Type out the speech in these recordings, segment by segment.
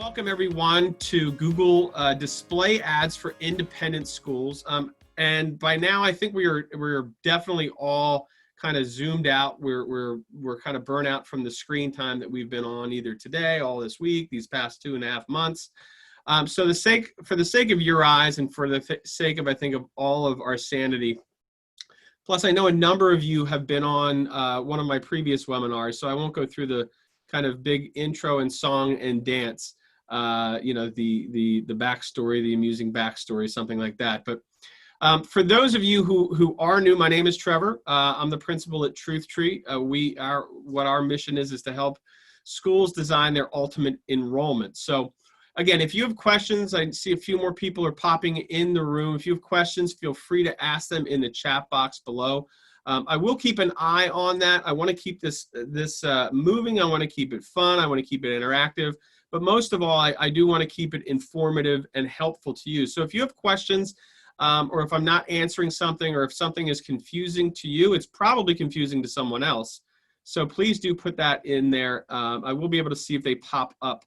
Welcome everyone to Google display ads for independent schools. And by now, I think we're definitely all kind of zoomed out. We're kind of burnt out from the screen time that we've been on either today, all this week, these past 2.5 months. So for the sake of your eyes and for the sake of, I think, of all of our sanity. Plus, I know a number of you have been on one of my previous webinars, so I won't go through the kind of big intro and song and dance, you know, the backstory, the amusing backstory, something like that. But for those of you who are new, my name is Trevor. I'm the principal at Truth Tree. What our mission is to help schools design their ultimate enrollment. So again, if you have questions, I see a few more people are popping in the room. If you have questions, feel free to ask them in the chat box below. I will keep an eye on that. I want to keep this moving. I want to keep it fun. I want to keep it interactive. But most of all, I do want to keep it informative and helpful to you. So if you have questions, or if I'm not answering something, or if something is confusing to you, it's probably confusing to someone else. So please do put that in there. I will be able to see if they pop up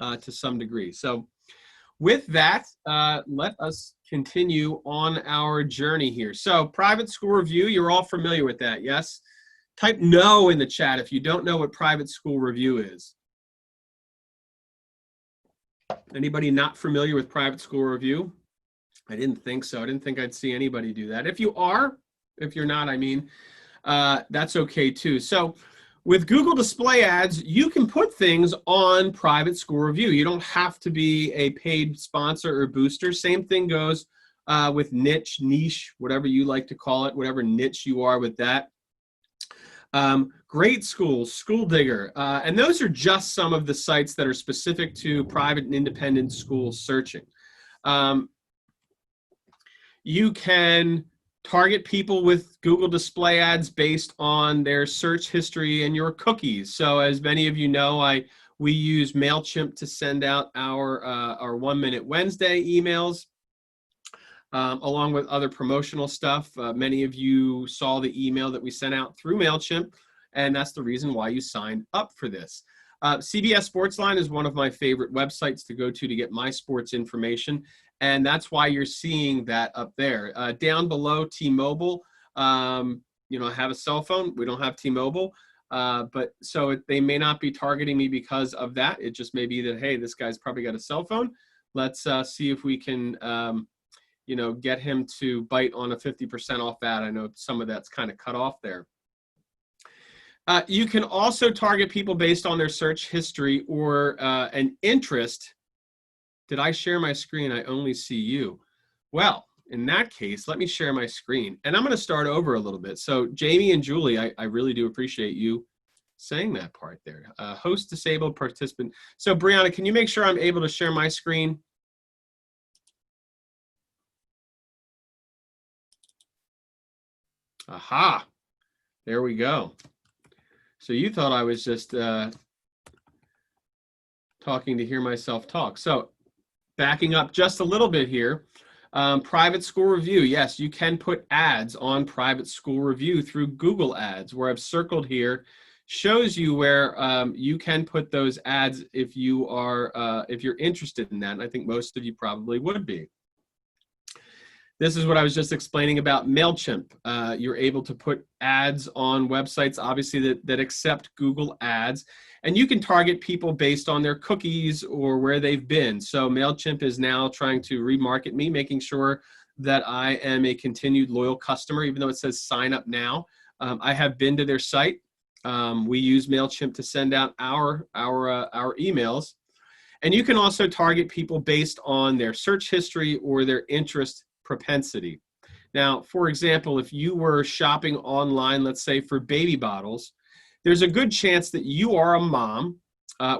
to some degree. So with that, let us continue on our journey here. So private school review, you're all familiar with that, yes? Type no in the chat if you don't know what private school review is. Anybody not familiar with private school review? I didn't think so. I didn't think I'd see anybody do that. If you are, if you're not, I mean, that's okay too. So with Google display ads, you can put things on private school review. You don't have to be a paid sponsor or booster. Same thing goes with niche, whatever you like to call it, whatever niche you are with that. Great Schools, School Digger, and those are just some of the sites that are specific to private and independent school searching. You can target people with Google display ads based on their search history and your cookies. So as many of you know, we use MailChimp to send out our 1 Minute Wednesday emails, along with other promotional stuff. Many of you saw the email that we sent out through MailChimp, and that's the reason why you signed up for this. CBS Sportsline is one of my favorite websites to go to get my sports information, and that's why you're seeing that up there. Down below, T-Mobile, you know, I have a cell phone. We don't have T-Mobile, but so they may not be targeting me because of that. It just may be that, hey, this guy's probably got a cell phone. Let's see if we can, you know, get him to bite on a 50% off ad. I know some of that's kind of cut off there. You can also target people based on their search history or an interest. Did I share my screen? I only see you. Well, in that case, let me share my screen. And I'm going to start over a little bit. So Jamie and Julie, I really do appreciate you saying that part there. Host disabled participant. So Brianna, can you make sure I'm able to share my screen? Aha, there we go. So you thought I was just talking to hear myself talk. So backing up just a little bit here, private school review. Yes, you can put ads on private school review through Google Ads. Where I've circled here shows you where you can put those ads if you are if you're interested in that. And I think most of you probably would be. This is what I was just explaining about MailChimp. You're able to put ads on websites, obviously, that accept Google Ads. And you can target people based on their cookies or where they've been. So MailChimp is now trying to remarket me, making sure that I am a continued loyal customer, even though it says sign up now. I have been to their site. We use MailChimp to send out our emails. And you can also target people based on their search history or their interest propensity. Now, for example, if you were shopping online, let's say for baby bottles, there's a good chance that you are a mom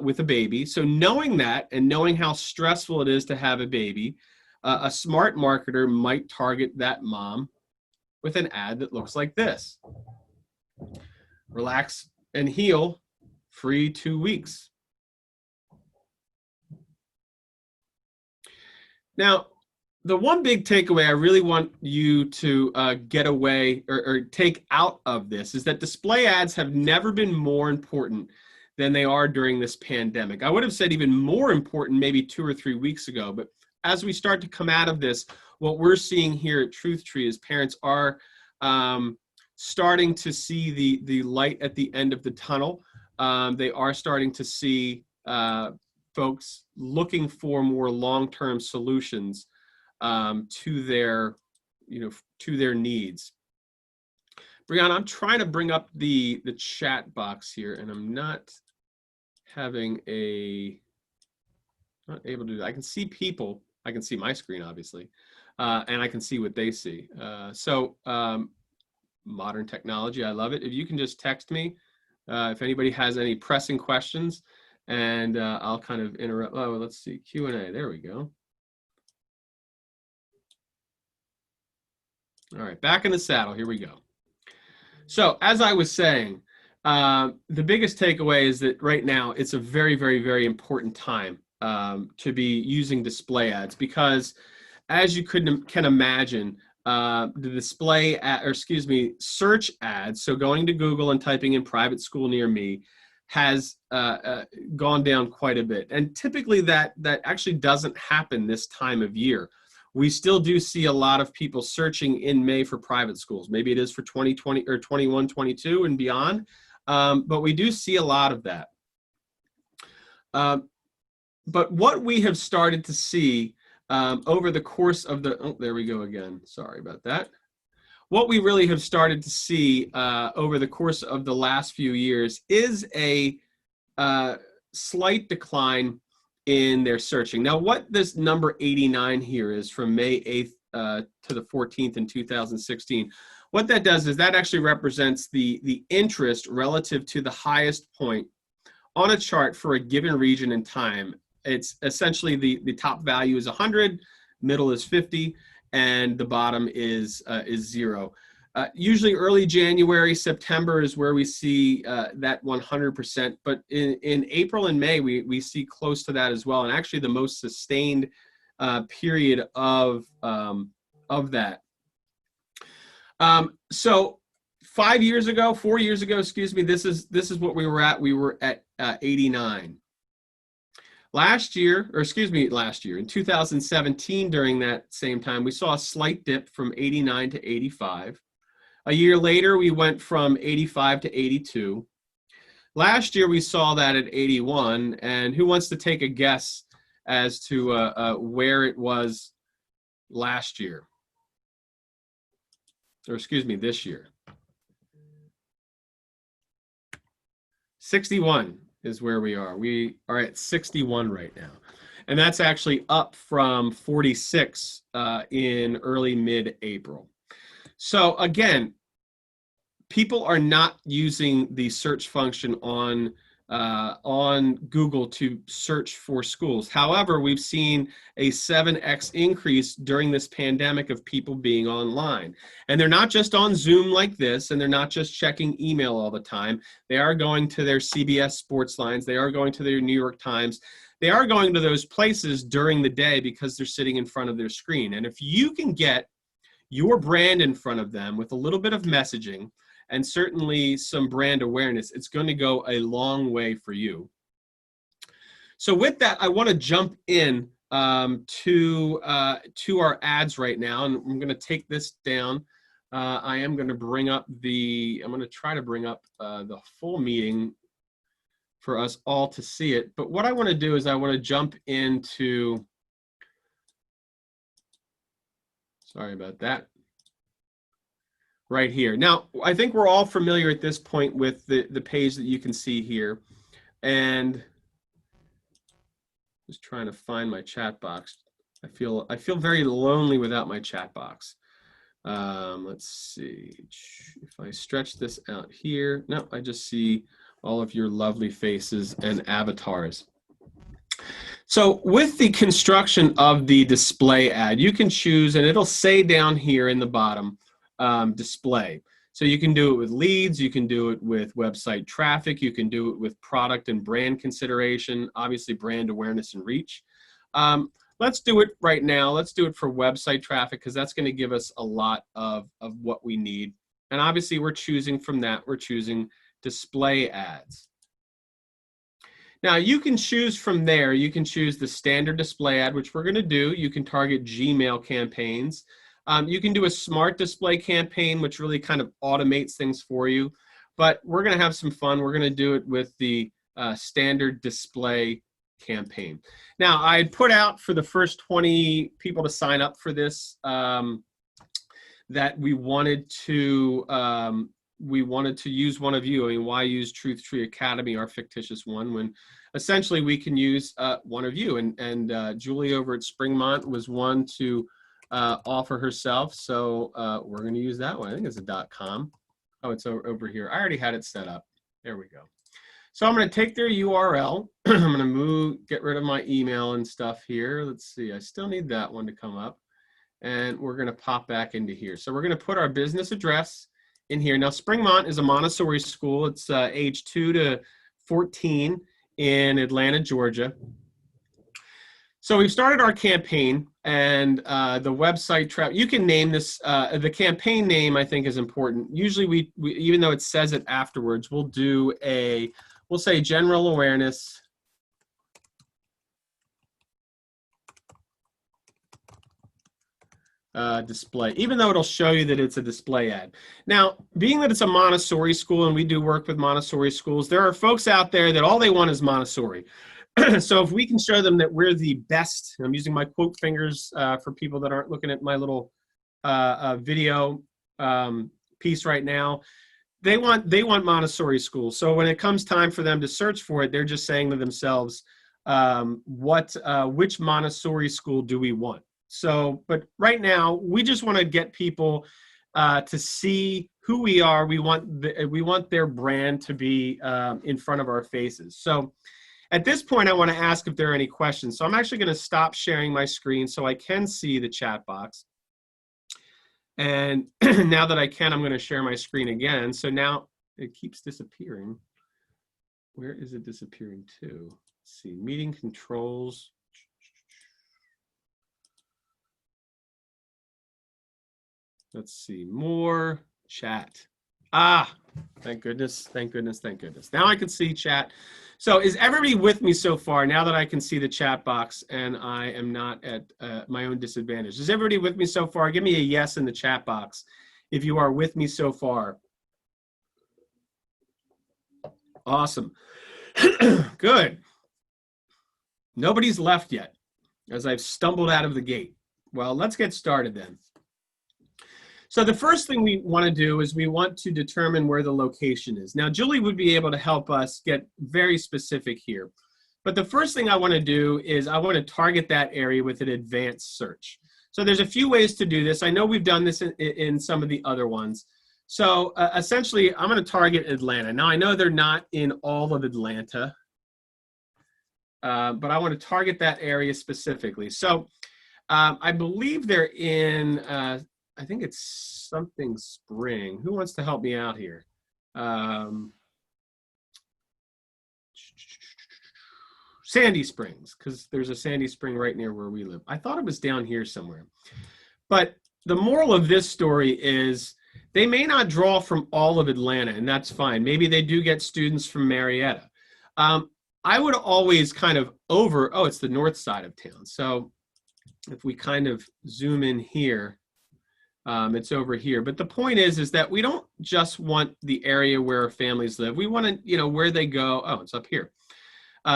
with a baby. So knowing that and knowing how stressful it is to have a baby, a smart marketer might target that mom with an ad that looks like this. Relax and heal, free 2 weeks. Now, the one big takeaway I really want you to get away or take out of this is that display ads have never been more important than they are during this pandemic. I would have said even more important maybe 2 or 3 weeks ago, but as we start to come out of this, what we're seeing here at Truth Tree is parents are starting to see the light at the end of the tunnel. They are starting to see folks looking for more long-term solutions to their needs. Brianna, I'm trying to bring up the chat box here, and I'm not able to do that. I can see people. I can see my screen, obviously, and I can see what they see. Modern technology, I love it. If you can just text me if anybody has any pressing questions, and I'll kind of interrupt. Oh, let's see, Q&A. There we go. All right, back in the saddle. Here we go. So as I was saying, the biggest takeaway is that right now it's a very, very, very important time to be using display ads, because as you can imagine, the search ads, so going to Google and typing in private school near me, has gone down quite a bit. And typically that actually doesn't happen this time of year. We still do see a lot of people searching in May for private schools. Maybe it is for 2020 or 21, 22 and beyond, but we do see a lot of that. But what we have started to see over the course of there we go again, sorry about that. What we really have started to see over the course of the last few years is a slight decline in their searching. Now, what this number 89 here is from May 8th to the 14th in 2016, what that does is that actually represents the interest relative to the highest point on a chart for a given region and time. It's essentially the top value is 100, middle is 50, and the bottom is 0. Usually early January, September is where we see that 100%, but in April and May, we see close to that as well, and actually the most sustained period of that. So 4 years ago, excuse me, this is what we were at. We were at 89. Last year, in 2017, during that same time, we saw a slight dip from 89 to 85. A year later, we went from 85 to 82. Last year, we saw that at 81. And who wants to take a guess as to where it was last year? Or excuse me, this year. 61 is where we are. We are at 61 right now. And that's actually up from 46 in early mid-April. So again, people are not using the search function on Google to search for schools. However, we've seen a 7x increase during this pandemic of people being online. And they're not just on Zoom like this, and they're not just checking email all the time. They are going to their CBS sports lines. They are going to their New York Times. They are going to those places during the day because they're sitting in front of their screen. And if you can get your brand in front of them with a little bit of messaging, and certainly some brand awareness, it's going to go a long way for you. So with that, I want to jump in to our ads right now, and I'm going to take this down. I am going to bring up I'm going to try to bring up the full meeting for us all to see it. But what I want to do is I want to jump into, sorry about that, right here. Now, I think we're all familiar at this point with the page that you can see here. And just trying to find my chat box. I feel very lonely without my chat box. Let's see. If I stretch this out here, no, I just see all of your lovely faces and avatars. So with the construction of the display ad, you can choose, and it'll say down here in the bottom, display. So you can do it with leads, you can do it with website traffic, you can do it with product and brand consideration, obviously brand awareness and reach. Let's do it right now. Let's do it for website traffic, because that's going to give us a lot of what we need. And obviously we're choosing from that, we're choosing display ads. Now you can choose from there. You can choose the standard display ad, which we're going to do. You can target Gmail campaigns. You can do a smart display campaign, which really kind of automates things for you. But we're going to have some fun. We're going to do it with the standard display campaign. Now, I put out for the first 20 people to sign up for this that we wanted to use one of you. I mean, why use Truth Tree Academy, our fictitious one, when essentially we can use one of you? And Julie over at Springmont was one to offer herself. So we're going to use that one. I think it's a .com. Oh, it's over here. I already had it set up. There we go. So I'm going to take their URL. I'm going to get rid of my email and stuff here. Let's see. I still need that one to come up. And we're going to pop back into here. So we're going to put our business address in here. Now, Springmont is a Montessori school. It's age 2 to 14 in Atlanta, Georgia. So we've started our campaign, and the website you can name this. The campaign name, I think, is important. Usually, we even though it says it afterwards, we'll say general awareness display, even though it'll show you that it's a display ad. Now, being that it's a Montessori school and we do work with Montessori schools, there are folks out there that all they want is Montessori. So if we can show them that we're the best, I'm using my quote fingers for people that aren't looking at my little video piece right now. They want Montessori schools. So when it comes time for them to search for it, they're just saying to themselves, which Montessori school do we want? So, but right now, we just want to get people to see who we are. We want their brand to be in front of our faces. So at this point, I want to ask if there are any questions. So I'm actually going to stop sharing my screen so I can see the chat box. And now that I can, I'm going to share my screen again. So now it keeps disappearing. Where is it disappearing to? Let's see, meeting controls. Let's see, more chat. Ah, thank goodness, thank goodness, thank goodness. Now I can see chat. So is everybody with me so far, now that I can see the chat box and I am not at my own disadvantage? Is everybody with me so far? Give me a yes in the chat box if you are with me so far. Awesome. Good. Nobody's left yet, as I've stumbled out of the gate. Well, let's get started then. So the first thing we want to do is we want to determine where the location is. Now, Julie would be able to help us get very specific here. But the first thing I want to do is I want to target that area with an advanced search. So there's a few ways to do this. I know we've done this in some of the other ones. So essentially, I'm going to target Atlanta. Now, I know they're not in all of Atlanta, but I want to target that area specifically. So I believe they're in... I think it's something Spring. Who wants to help me out here? Sandy Springs, because there's a Sandy Spring right near where we live. I thought it was down here somewhere. But the moral of this story is they may not draw from all of Atlanta, and that's fine. Maybe they do get students from Marietta. I would always kind of oh, it's the north side of town. So if we kind of zoom in here, it's over here. But the point is that we don't just want the area where our families live. We want to, where they go. Oh, it's up here.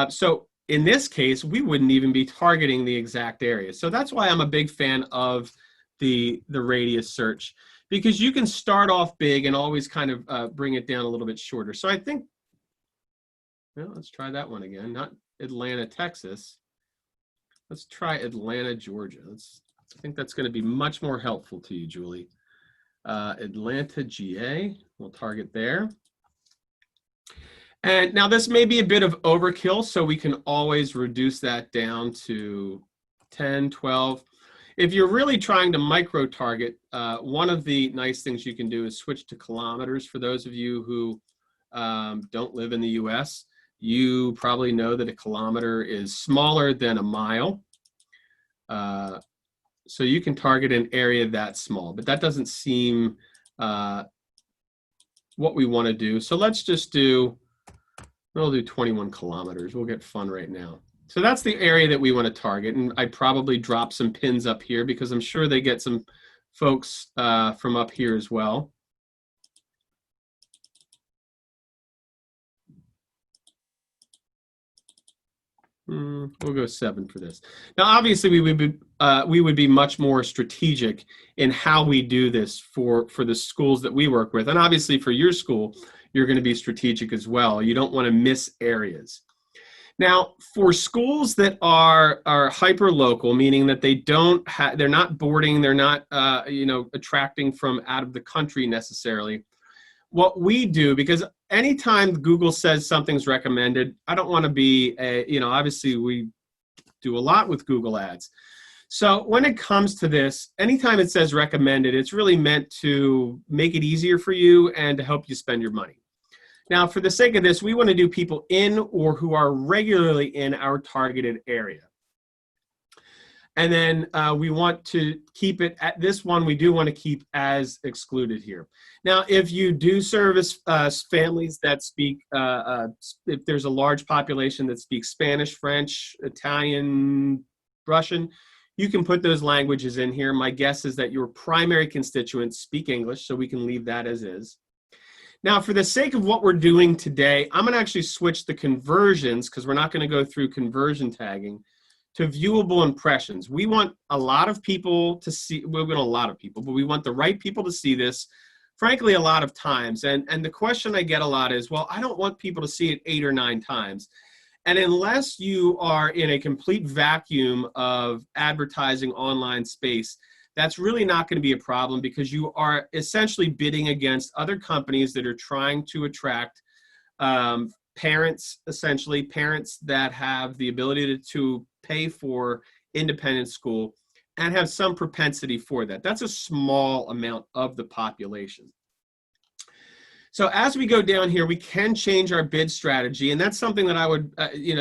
So in this case, we wouldn't even be targeting the exact area. So that's why I'm a big fan of the radius search, because you can start off big and always kind of bring it down a little bit shorter. So I think, well, let's try that one again. Not Atlanta, Texas. Let's try Atlanta, Georgia. I think that's going to be much more helpful to you, Julie. Atlanta, GA, we'll target there. And now this may be a bit of overkill, so we can always reduce that down to 10, 12. If you're really trying to micro target, one of the nice things you can do is switch to kilometers. For those of you who don't live in the US, you probably know that a kilometer is smaller than a mile. So you can target an area that small, but that doesn't seem what we want to do. So let's just do We'll do 21 kilometers. We'll get fun right now. So that's the area that we want to target. And I probably drop some pins up here because I'm sure they get some folks from up here as well. We'll go 7 for this. Now, obviously, we would be much more strategic in how we do this for the schools that we work with, and obviously for your school, you're going to be strategic as well. You don't want to miss areas. Now, for schools that are hyper local, meaning that they're not boarding, they're not attracting from out of the country necessarily. What we do, because anytime Google says something's recommended, I don't want to be obviously we do a lot with Google ads. So when it comes to this, anytime it says recommended, it's really meant to make it easier for you and to help you spend your money. Now, for the sake of this, we want to do people in or who are regularly in our targeted area. And then we want to keep it at this one. We do want to keep as excluded here. Now, if you do service families that speak, if there's a large population that speaks Spanish, French, Italian, Russian, you can put those languages in here. My guess is that your primary constituents speak English, so we can leave that as is. Now, for the sake of what we're doing today, I'm going to actually switch the conversions, because we're not going to go through conversion tagging, to viewable impressions. We want a lot of people to see, well, we want a lot of people, but we want the right people to see this, frankly, a lot of times. And the question I get a lot is, well, I don't want people to see it 8 or 9 times. And unless you are in a complete vacuum of advertising online space, that's really not going to be a problem, because you are essentially bidding against other companies that are trying to attract parents, essentially parents that have the ability to pay for independent school and have some propensity for that. That's a small amount of the population. So as we go down here, we can change our bid strategy, and that's something that I would,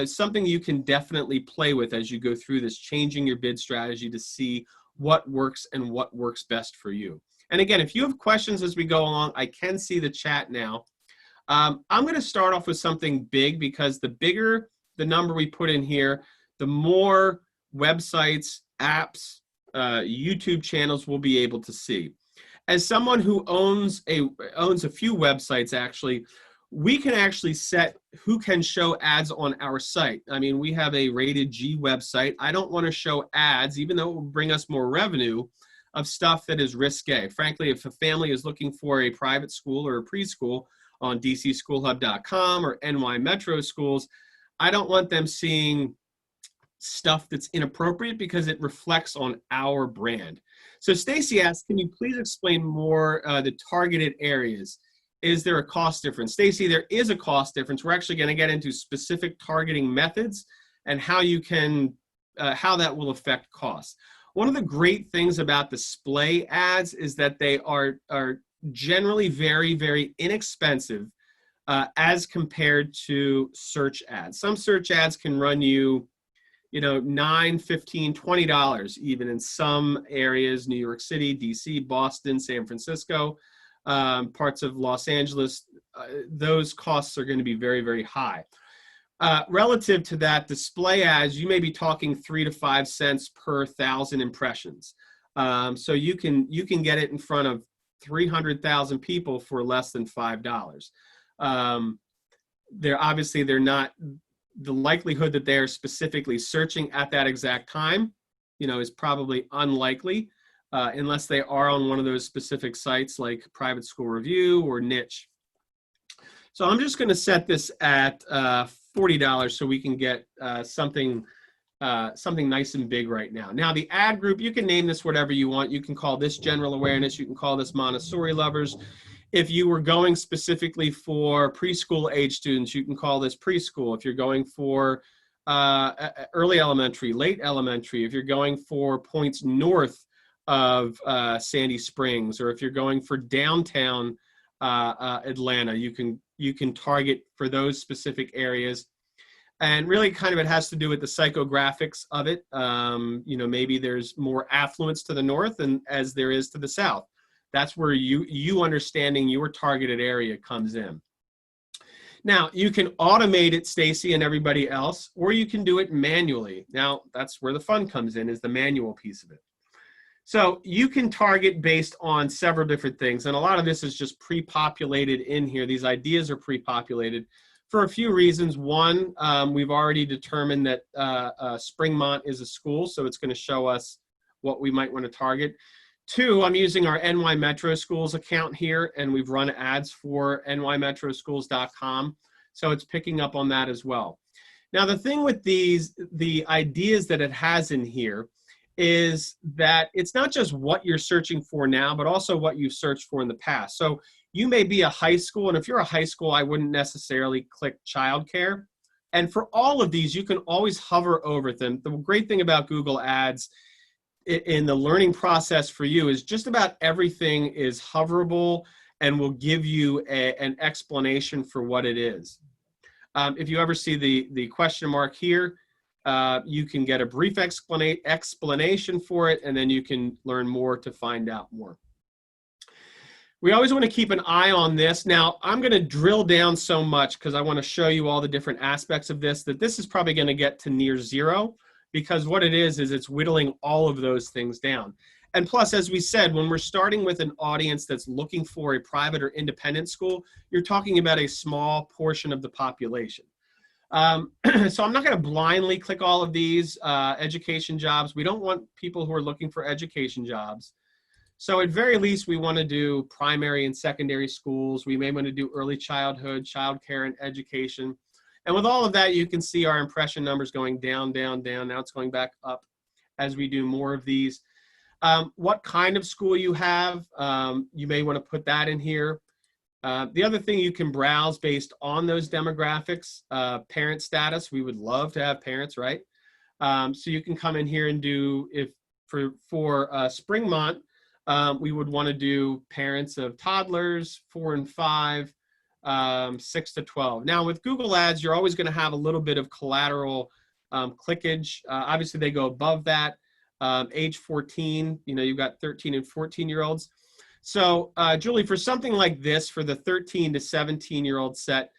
something you can definitely play with as you go through this, changing your bid strategy to see what works and what works best for you. And again, if you have questions as we go along, I can see the chat now. I'm going to start off with something big, because the bigger the number we put in here, the more websites, apps, YouTube channels we'll be able to see. As someone who owns a few websites, actually, we can actually set who can show ads on our site. I mean, we have a rated G website. I don't want to show ads, even though it will bring us more revenue, of stuff that is risque. Frankly, if a family is looking for a private school or a preschool on dcschoolhub.com or NY Metro Schools, I don't want them seeing stuff that's inappropriate, because it reflects on our brand. So Stacy asks, can you please explain more the targeted areas? Is there a cost difference? Stacy, there is a cost difference. We're actually going to get into specific targeting methods and how you can, how that will affect costs. One of the great things about display ads is that they are generally very, very inexpensive as compared to search ads. Some search ads can run you, $9, $15, $20 even in some areas, New York City, DC, Boston, San Francisco, parts of Los Angeles. Those costs are going to be very, very high. Relative to that, display ads, you may be talking 3 to 5 cents per 1,000 impressions. So you can get it in front of 300,000 people for less than $5. They're not, the likelihood that they're specifically searching at that exact time, is probably unlikely, unless they are on one of those specific sites like Private School Review or Niche. So I'm just going to set this at $40 so we can get something nice and big right now. Now, the ad group, you can name this whatever you want. You can call this general awareness. You can call this Montessori lovers. If you were going specifically for preschool age students, you can call this preschool. If you're going for early elementary, late elementary, if you're going for points north of Sandy Springs, or if you're going for downtown Atlanta, you can target for those specific areas. And really kind of it has to do with the psychographics of it. Maybe there's more affluence to the north and as there is to the south. That's where you understanding your targeted area comes in. Now, you can automate it, Stacy and everybody else, or you can do it manually. Now, that's where the fun comes in, is the manual piece of it. So you can target based on several different things, and a lot of this is just pre-populated in here. These ideas are pre-populated for a few reasons. One, we've already determined that Springmont is a school, so it's going to show us what we might want to target. Two, I'm using our NY Metro Schools account here, and we've run ads for nymetroschools.com, so it's picking up on that as well. Now, the thing with these, the ideas that it has in here, is that it's not just what you're searching for now, but also what you've searched for in the past. So you may be a high school, and if you're a high school, I wouldn't necessarily click childcare. And for all of these, you can always hover over them. The great thing about Google Ads in the learning process for you is just about everything is hoverable and will give you an explanation for what it is. If you ever see the question mark here, you can get a brief explanation for it, and then you can learn more to find out more. We always want to keep an eye on this. Now, I'm going to drill down so much because I want to show you all the different aspects of this, that this is probably going to get to near zero, because what it is it's whittling all of those things down. And plus, as we said, when we're starting with an audience that's looking for a private or independent school, you're talking about a small portion of the population. So I'm not going to blindly click all of these education jobs. We don't want people who are looking for education jobs. So at very least, we want to do primary and secondary schools. We may want to do early childhood, childcare, and education. And with all of that, you can see our impression numbers going down, down, down. Now it's going back up as we do more of these. What kind of school you have, you may want to put that in here. The other thing you can browse based on those demographics, parent status. We would love to have parents, right? So you can come in here and do, if for Springmont, we would want to do parents of toddlers, 4 and 5, 6 to 12. Now with Google Ads, you're always going to have a little bit of collateral clickage. Obviously, they go above that. Age 14, you know, you've got 13 and 14-year-olds. So, Julie, for something like this, for the 13 to 17-year-old set,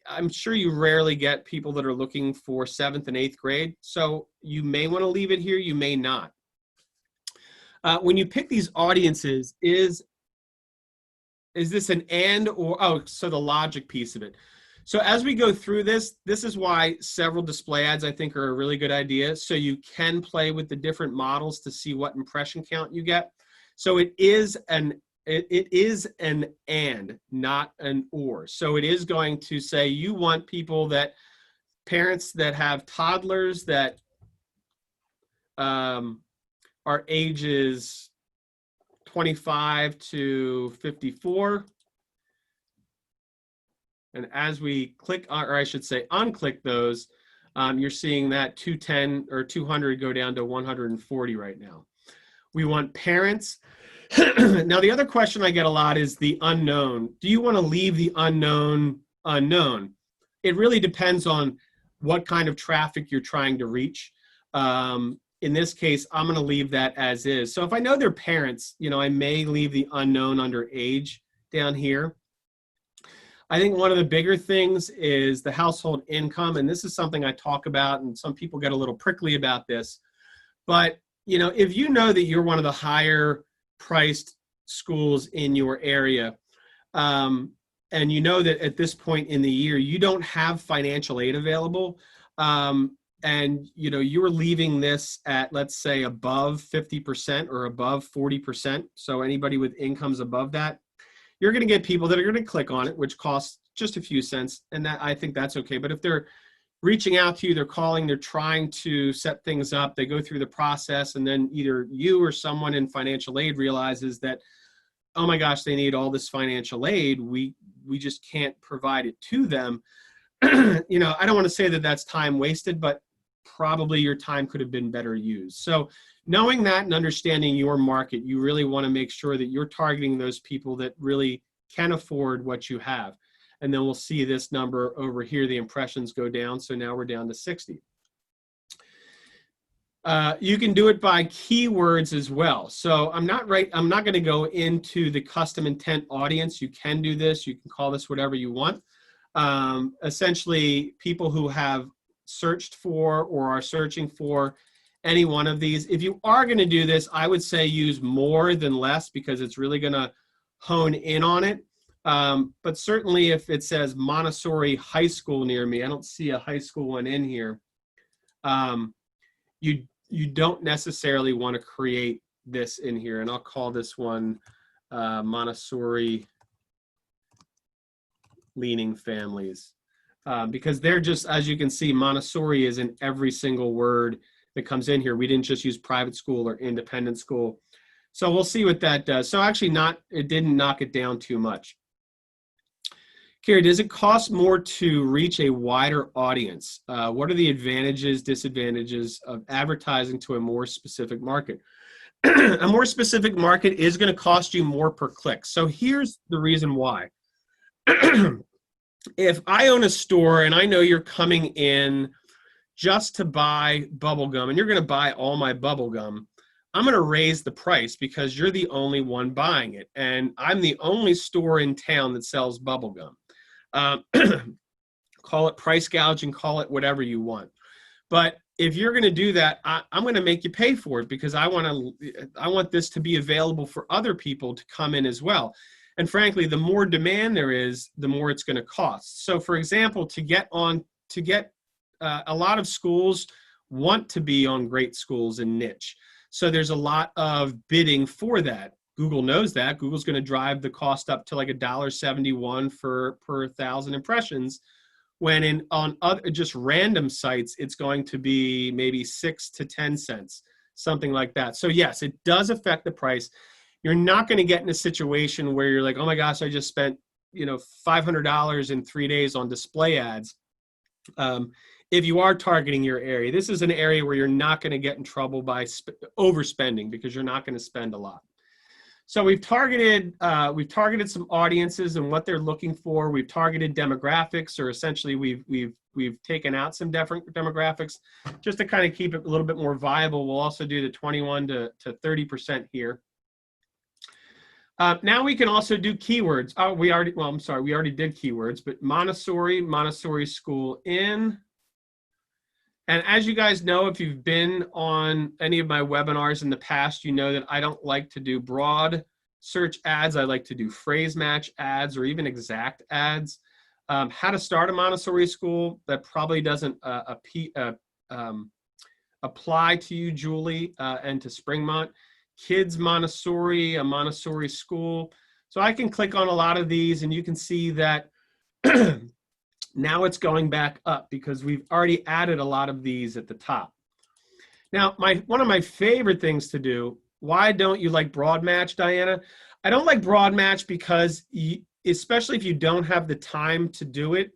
I'm sure you rarely get people that are looking for 7th and 8th grade. So you may want to leave it here, you may not. When you pick these audiences, is this an and or, oh, so the logic piece of it. So as we go through this, this is why several display ads I think are a really good idea. So you can play with the different models to see what impression count you get. So it is an and, not an or. So it is going to say you want people that, parents that have toddlers that are ages 25 to 54. And as we click, or I should say unclick those, you're seeing that 210 or 200 go down to 140 right now. We want parents. Now, the other question I get a lot is the unknown. Do you want to leave the unknown unknown? It really depends on what kind of traffic you're trying to reach. In this case, I'm going to leave that as is. So if I know they're parents, you know, I may leave the unknown under age down here. I think one of the bigger things is the household income, and this is something I talk about, and some people get a little prickly about this. But, you know, if you know that you're one of the higher priced schools in your area, and you know that at this point in the year, you don't have financial aid available, and, you know, you're leaving this at, let's say, above 50% or above 40%, so anybody with incomes above that, you're going to get people that are going to click on it, which costs just a few cents, and that, I think that's okay. But if they're reaching out to you, they're calling, they're trying to set things up, they go through the process, and then either you or someone in financial aid realizes that, oh my gosh, they need all this financial aid, we just can't provide it to them. You know, I don't want to say that that's time wasted, but probably your time could have been better used. So knowing that and understanding your market, you really want to make sure that you're targeting those people that really can afford what you have. And then we'll see this number over here, the impressions go down. So now we're down to 60. You can do it by keywords as well. So I'm not going to go into the custom intent audience. You can do this. You can call this whatever you want. Essentially, people who have searched for or are searching for any one of these. If you are going to do this, I would say use more than less, because it's really going to hone in on it. But certainly if it says Montessori High School near me, I don't see a high school one in here. You don't necessarily want to create this in here, and I'll call this one Montessori leaning families, because they're just, as you can see, Montessori is in every single word that comes in here. We didn't just use private school or independent school. So we'll see what that does. So actually it didn't knock it down too much. Carrie, does it cost more to reach a wider audience? What are the advantages, disadvantages of advertising to a more specific market? A more specific market is going to cost you more per click. So here's the reason why. If I own a store and I know you're coming in just to buy bubble gum and you're going to buy all my bubble gum, I'm going to raise the price because you're the only one buying it. And I'm the only store in town that sells bubble gum. Call it price gouging, call it whatever you want. But if you're going to do that, I'm going to make you pay for it, because I want this to be available for other people to come in as well. And frankly, the more demand there is, the more it's going to cost. So for example, a lot of schools want to be on great schools and niche. So there's a lot of bidding for that. Google knows that. Google's going to drive the cost up to like $1.71 per 1,000 impressions, when on other just random sites, it's going to be maybe 6 to 10 cents, something like that. So yes, it does affect the price. You're not going to get in a situation where you're like, oh my gosh, I just spent $500 in 3 days on display ads. If you are targeting your area, this is an area where you're not going to get in trouble by overspending, because you're not going to spend a lot. So we've targeted some audiences and what they're looking for. We've targeted demographics, or essentially we've taken out some different demographics just to kind of keep it a little bit more viable. We'll also do the 21 to 30% here. Now we can also do keywords. Oh, we already did keywords, but Montessori school in. And as you guys know, if you've been on any of my webinars in the past, you know that I don't like to do broad search ads. I like to do phrase match ads, or even exact ads. How to start a Montessori school, that probably doesn't apply to you, Julie, and to Springmont. Kids Montessori, a Montessori school. So I can click on a lot of these and you can see that now it's going back up because we've already added a lot of these at the top. Now, one of my favorite things to do, why don't you like broad match, Diana? I don't like broad match because, especially if you don't have the time to do it,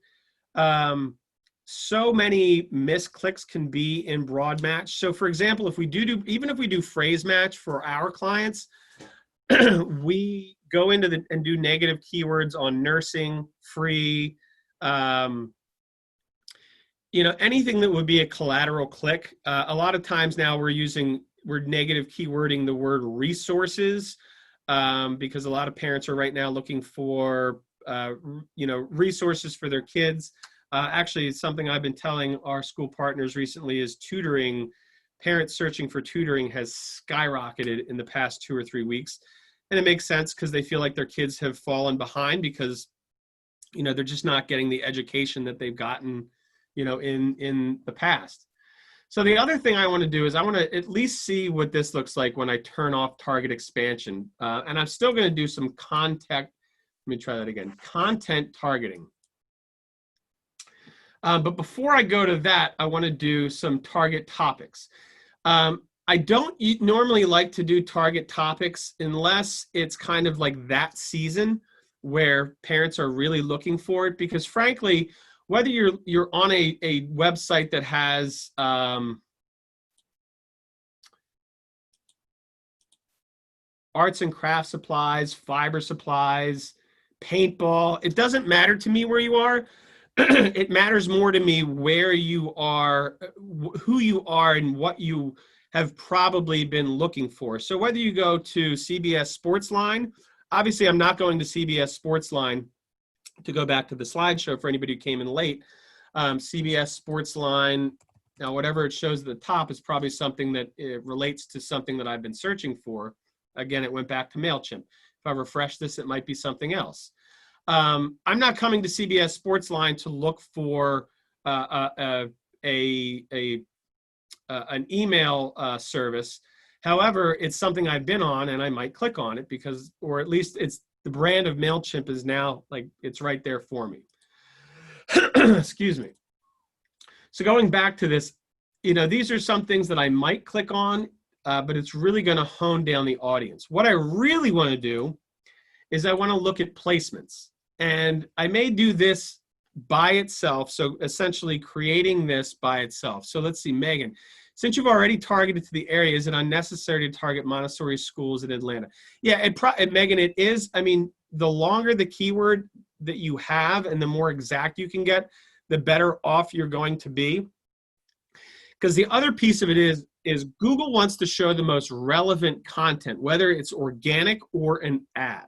so many misclicks can be in broad match. So for example, if we even if we do phrase match for our clients, we go into and do negative keywords on nursing, free, anything that would be a collateral click. A lot of times now we're negative keywording the word resources, because a lot of parents are right now looking for, resources for their kids. Actually, it's something I've been telling our school partners recently is tutoring. Parents searching for tutoring has skyrocketed in the past 2 or 3 weeks. And it makes sense because they feel like their kids have fallen behind because, they're just not getting the education that they've gotten, in the past. So the other thing I want to do is I want to at least see what this looks like when I turn off target expansion. And I'm still going to do some content targeting. But before I go to that, I want to do some target topics. I don't normally like to do target topics unless it's kind of like that season where parents are really looking for it, because frankly, whether you're on a website that has arts and craft supplies, fiber supplies, paintball, it doesn't matter to me where you are. It matters more to me where you are, who you are, and what you have probably been looking for. So whether you go to CBS Sportsline, obviously I'm not going to CBS Sportsline to go back to the slideshow for anybody who came in late, CBS Sports Line. Now, whatever it shows at the top is probably something that it relates to something that I've been searching for. Again, it went back to MailChimp. If I refresh this, it might be something else. I'm not coming to CBS Sports Line to look for an email service. However, it's something I've been on, and I might click on it because, or at least it's the brand of MailChimp is now like it's right there for me. Excuse me. So going back to this, these are some things that I might click on, but it's really going to hone down the audience. What I really want to do is I want to look at placements. And I may do this by itself, so essentially creating this by itself. So let's see, Megan, since you've already targeted to the area, is it unnecessary to target Montessori schools in Atlanta? Yeah, Megan, it is. I mean, the longer the keyword that you have and the more exact you can get, the better off you're going to be. Because the other piece of it is Google wants to show the most relevant content, whether it's organic or an ad.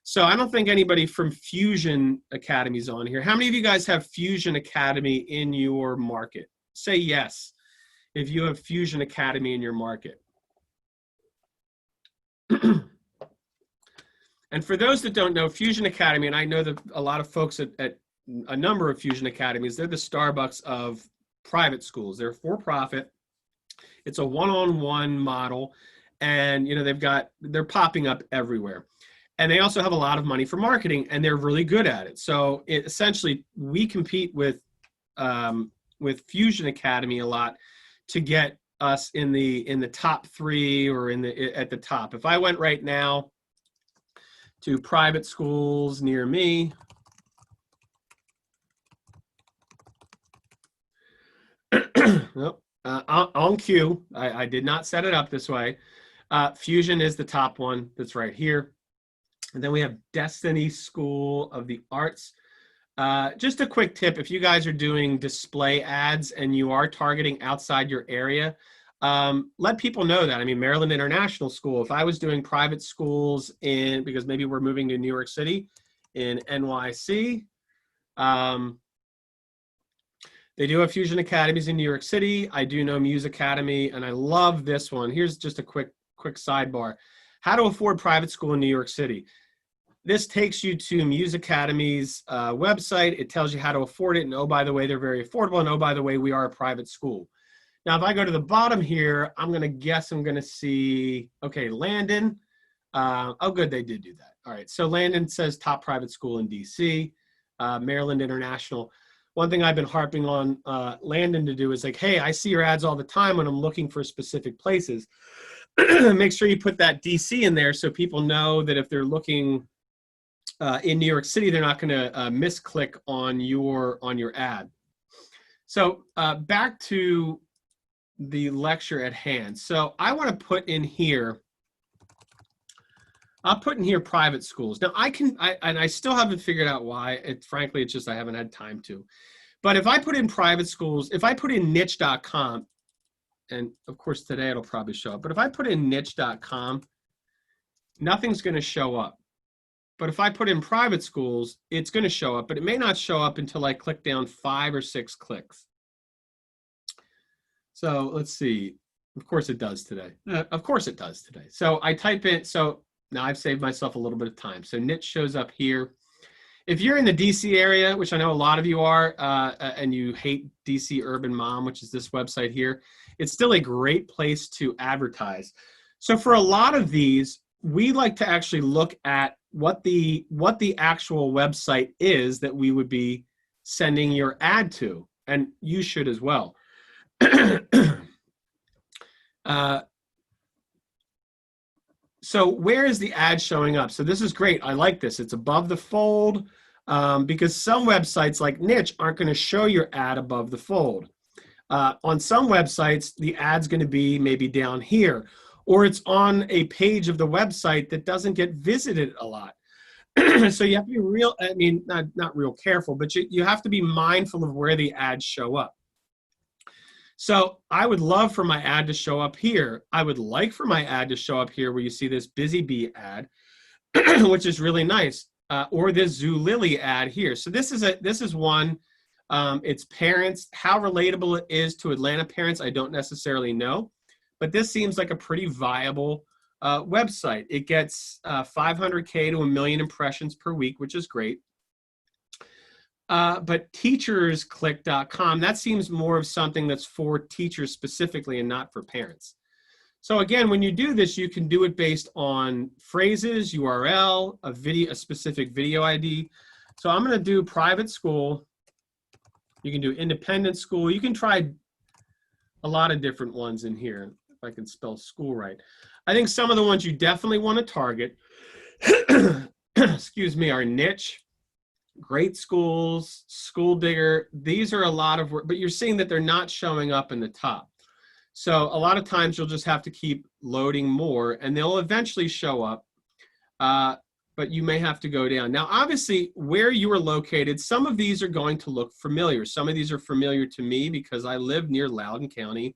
So I don't think anybody from Fusion Academy is on here. How many of you guys have Fusion Academy in your market? Say yes if you have Fusion Academy in your market. And for those that don't know, Fusion Academy, and I know that a lot of folks at a number of Fusion Academies, they're the Starbucks of private schools. They're for profit. It's a one-on-one model, and they're popping up everywhere. And they also have a lot of money for marketing, and they're really good at it. So essentially, we compete with Fusion Academy a lot to get us in the top 3 or at the top. If I went right now to private schools near me, on cue, I did not set it up this way. Fusion is the top one that's right here. And then we have Destiny School of the Arts. Just a quick tip, if you guys are doing display ads and you are targeting outside your area, let people know that. I mean, Maryland International School, if I was doing private schools because maybe we're moving to New York City in NYC, they do have Fusion Academies in New York City. I do know Muse Academy, and I love this one. Here's just a quick sidebar. How to afford private school in New York City. This takes you to Muse Academy's website. It tells you how to afford it. And oh, by the way, they're very affordable. And oh, by the way, we are a private school. Now, if I go to the bottom here, I'm going to see, okay, Landon. Oh, good, they did do that. All right, so Landon says top private school in DC, Maryland International. One thing I've been harping on Landon to do is like, hey, I see your ads all the time when I'm looking for specific places. Make sure you put that DC in there so people know that if they're looking in New York City, they're not going to misclick on your ad. So back to the lecture at hand. So I want to put in here, I'll put in here private schools. Now I still haven't figured out why. Frankly, it's just I haven't had time to. But if I put in private schools, if I put in niche.com, and of course today it'll probably show up, but if I put in niche.com, nothing's going to show up. But if I put in private schools, it's going to show up, but it may not show up until I click down 5 or 6 clicks. So let's see. Of course it does today. Of course it does today. So I type in, so now I've saved myself a little bit of time. So niche shows up here. If you're in the DC area, which I know a lot of you are, and you hate DC Urban Mom, which is this website here, it's still a great place to advertise. So for a lot of these, we like to actually look at what the actual website is that we would be sending your ad to, and you should as well. So where is the ad showing up? So this is great. I like this. It's above the fold because some websites like Niche aren't going to show your ad above the fold. On some websites, the ad's going to be maybe down here, or it's on a page of the website that doesn't get visited a lot. So you have to be real, I mean, not real careful, but you have to be mindful of where the ads show up. So I would love for my ad to show up here. I would like for my ad to show up here where you see this Busy Bee ad, which is really nice. or this Zulily ad here. So this is one. It's parents. How relatable it is to Atlanta parents, I don't necessarily know, but this seems like a pretty viable website. It gets 500K to 1 million impressions per week, which is great. But teachersclick.com, that seems more of something that's for teachers specifically and not for parents. So again, when you do this, you can do it based on phrases, URL, a specific video ID. So I'm going to do private school. You can do independent school. You can try a lot of different ones in here, if I can spell school right. I think some of the ones you definitely want to target, excuse me, are niche, great schools, school digger. These are a lot of work, but you're seeing that they're not showing up in the top. So a lot of times you'll just have to keep loading more and they'll eventually show up, but you may have to go down. Now, obviously, where you are located, some of these are going to look familiar. Some of these are familiar to me because I live near Loudoun County,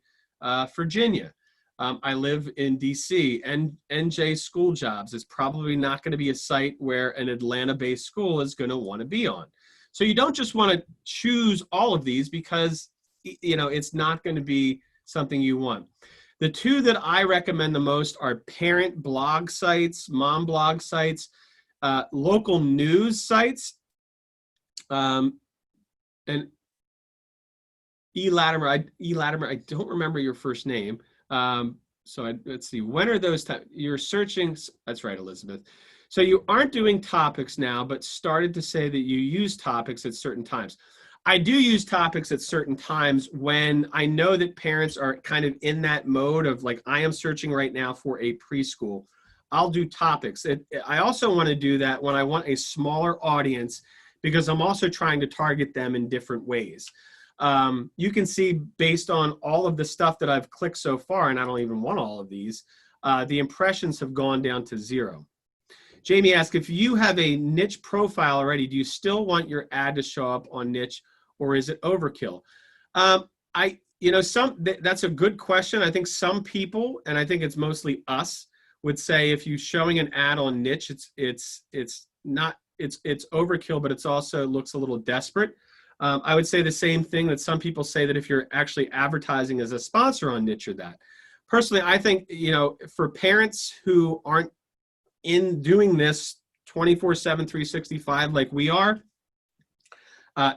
Virginia. I live in DC, and NJ School Jobs is probably not going to be a site where an Atlanta-based school is going to want to be on. So you don't just want to choose all of these because, you know, it's not going to be something you want. The two that I recommend the most are parent blog sites, mom blog sites, local news sites, and Latimer, I don't remember your first name. Let's see, when are those you're searching? That's right, Elizabeth. So you aren't doing topics now, but started to say that you use topics at certain times. I do use topics at certain times when I know that parents are kind of in that mode of like, I am searching right now for a preschool. I'll do topics. I also want to do that when I want a smaller audience because I'm also trying to target them in different ways. You can see based on all of the stuff that I've clicked so far, and I don't even want all of these, the impressions have gone down to 0. Jamie asked, if you have a niche profile already, do you still want your ad to show up on niche, or is it overkill? That's a good question. I think some people, and I think it's mostly us, would say if you're showing an ad on niche, it's overkill, but it's also looks a little desperate. I would say the same thing that some people say that if you're actually advertising as a sponsor on niche or that. Personally, I think, you know, for parents who aren't in doing this 24/7, 365 like we are,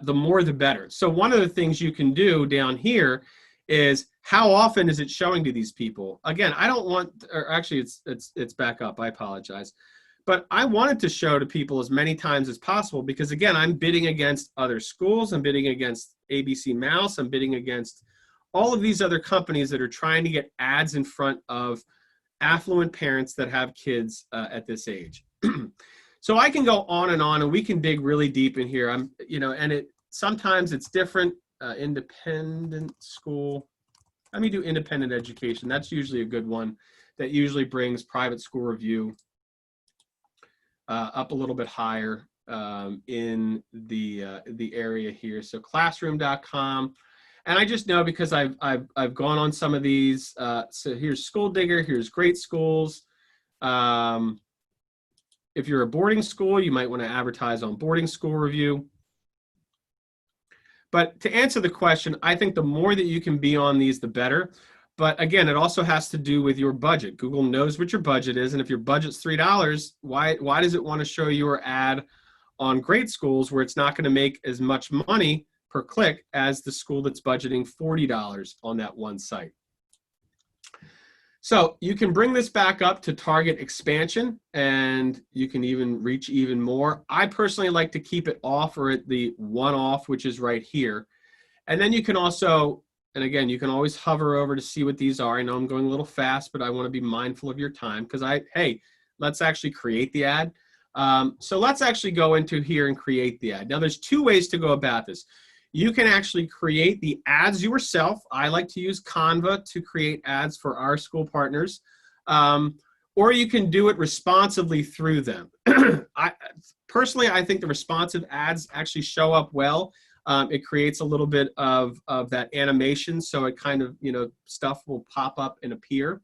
the more the better. So one of the things you can do down here is how often is it showing to these people? Again, I don't want, or actually it's back up, I apologize. But I want it to show to people as many times as possible because again, I'm bidding against other schools, I'm bidding against ABC Mouse, I'm bidding against all of these other companies that are trying to get ads in front of affluent parents that have kids at this age. So I can go on and we can dig really deep in here. Sometimes it's different. Independent school. Let me do independent education. That's usually a good one. That usually brings private school review up a little bit higher in the area here. So classroom.com. And I just know because I've gone on some of these. So here's School Digger, here's Great Schools. If you're a boarding school, you might want to advertise on Boarding School Review. But to answer the question, I think the more that you can be on these, the better. But again, it also has to do with your budget. Google knows what your budget is. And if your budget's $3, why does it want to show your ad on Great Schools where it's not going to make as much money per click as the school that's budgeting $40 on that one site? So you can bring this back up to target expansion and you can even reach even more. I personally like to keep it off or at the one off, which is right here. And then you can also, and again, you can always hover over to see what these are. I know I'm going a little fast, but I want to be mindful of your time because hey, let's actually create the ad. So let's actually go into here and create the ad. Now there's two ways to go about this. You can actually create the ads yourself. I like to use Canva to create ads for our school partners. Or you can do it responsively through them. Personally, I think the responsive ads actually show up well. It creates a little bit of that animation, so it kind of, stuff will pop up and appear.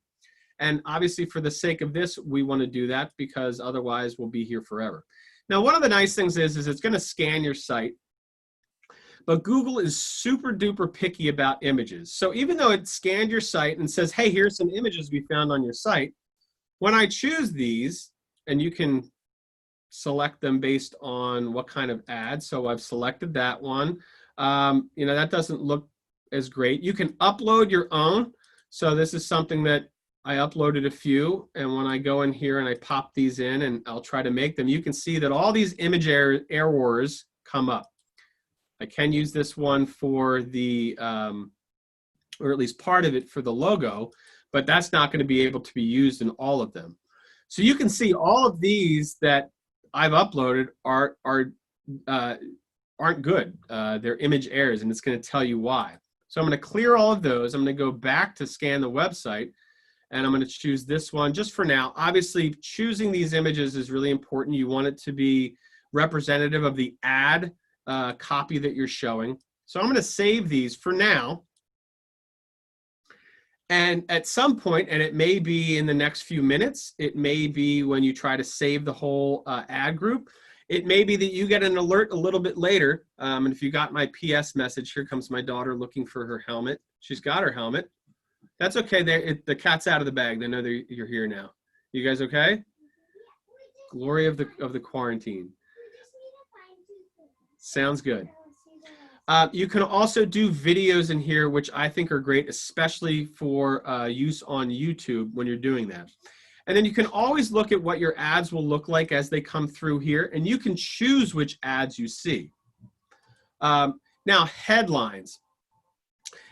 And obviously, for the sake of this, we want to do that because otherwise we'll be here forever. Now, one of the nice things is it's going to scan your site, but Google is super duper picky about images. So even though it scanned your site and says, hey, here's some images we found on your site, when I choose these, and you can select them based on what kind of ad. So I've selected that one. You know, that doesn't look as great. You can upload your own. So this is something that I uploaded a few, and when I go in here and I pop these in and I'll try to make them, you can see that all these image errors come up. I can use this one for the, or at least part of it for the logo, but that's not going to be able to be used in all of them. So you can see all of these that I've uploaded aren't good. They're image errors, and it's going to tell you why. So I'm going to clear all of those. I'm going to go back to scan the website, and I'm going to choose this one just for now. Obviously, choosing these images is really important. You want it to be representative of the ad copy that you're showing. So I'm going to save these for now. And at some point, and it may be in the next few minutes, it may be when you try to save the whole ad group, it may be that you get an alert a little bit later. And if you got my PS message, here comes my daughter looking for her helmet. She's got her helmet. That's okay. The cat's out of the bag. They know that you're here now. You guys okay? Glory of the quarantine. Sounds good. You can also do videos in here, which I think are great, especially for use on YouTube when you're doing that. And then you can always look at what your ads will look like as they come through here, and you can choose which ads you see. Now, headlines.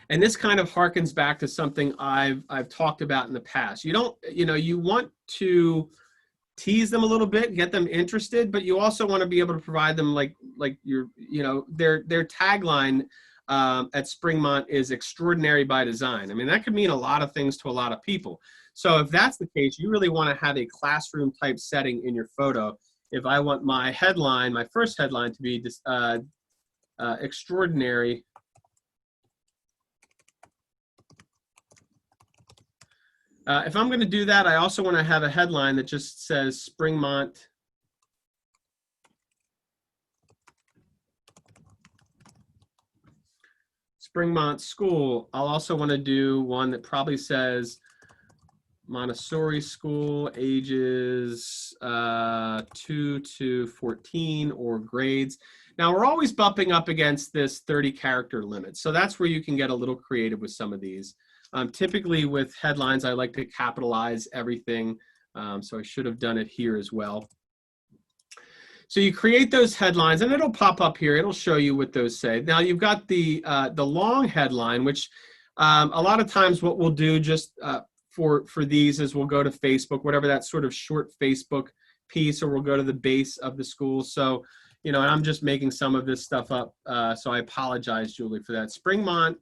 And this kind of harkens back to something I've talked about in the past. You want to tease them a little bit, get them interested, but you also want to be able to provide them their tagline at Springmont is extraordinary by design. I mean, that could mean a lot of things to a lot of people. So if that's the case, you really want to have a classroom type setting in your photo. If I want my headline, my first headline to be extraordinary if I'm going to do that, I also want to have a headline that just says Springmont School. I'll also want to do one that probably says Montessori School, ages 2 to 14 or grades. Now, we're always bumping up against this 30-character limit. So that's where you can get a little creative with some of these. Typically with headlines, I like to capitalize everything. So I should have done it here as well. So you create those headlines, and it'll pop up here. It'll show you what those say. Now you've got the long headline, which a lot of times what we'll do just for these is we'll go to Facebook, whatever that sort of short Facebook piece, or we'll go to the base of the school. So, you know, and I'm just making some of this stuff up. So I apologize, Julie, for that. Springmont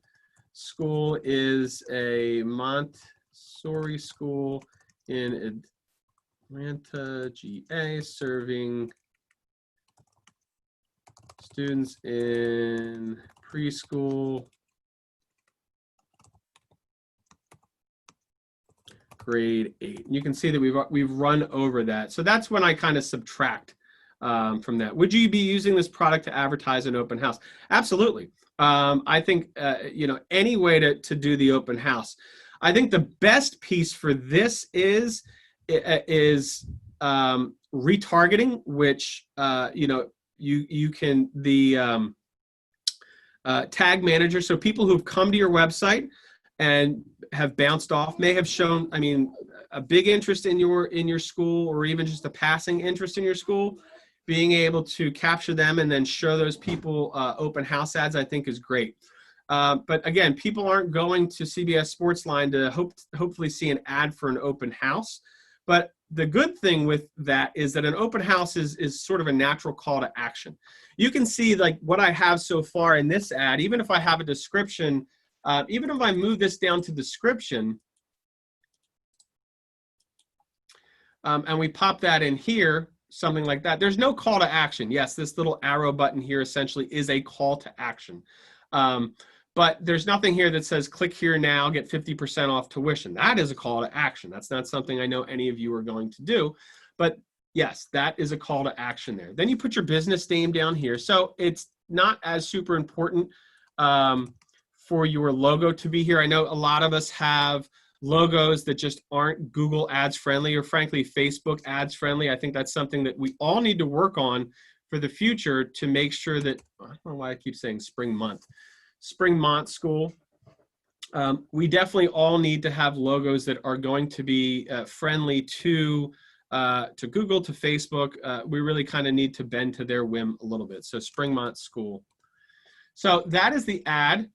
School is a Montessori school in Atlanta, GA, serving students in preschool, grade 8. And you can see that we've run over that. So that's when I kind of subtract from that. Would you be using this product to advertise an open house? Absolutely. I think, you know, any way to do the open house. I think the best piece for this is retargeting, which, you know, you can, the tag manager. So people who've come to your website and have bounced off may have shown, I mean, a big interest in your school, or even just a passing interest in your school. Being able to capture them and then show those people open house ads, I think is great. But again, people aren't going to CBS Sportsline to hopefully see an ad for an open house. But the good thing with that is that an open house is sort of a natural call to action. You can see like what I have so far in this ad, even if I have a description, even if I move this down to description, and we pop that in here, something like that. There's no call to action. Yes, this little arrow button here essentially is a call to action. But there's nothing here that says click here now, get 50% off tuition. That is a call to action. That's not something I know any of you are going to do. But Yes, that is a call to action there. Then you put your business name down here. So it's not as super important for your logo to be here. I know a lot of us have logos that just aren't Google ads friendly, or frankly, Facebook ads friendly. I think that's something that we all need to work on for the future to make sure that, I don't know why I keep saying Springmont School. We definitely all need to have logos that are going to be friendly to Google, to Facebook. We really kind of need to bend to their whim a little bit. So Springmont School. So that is the ad.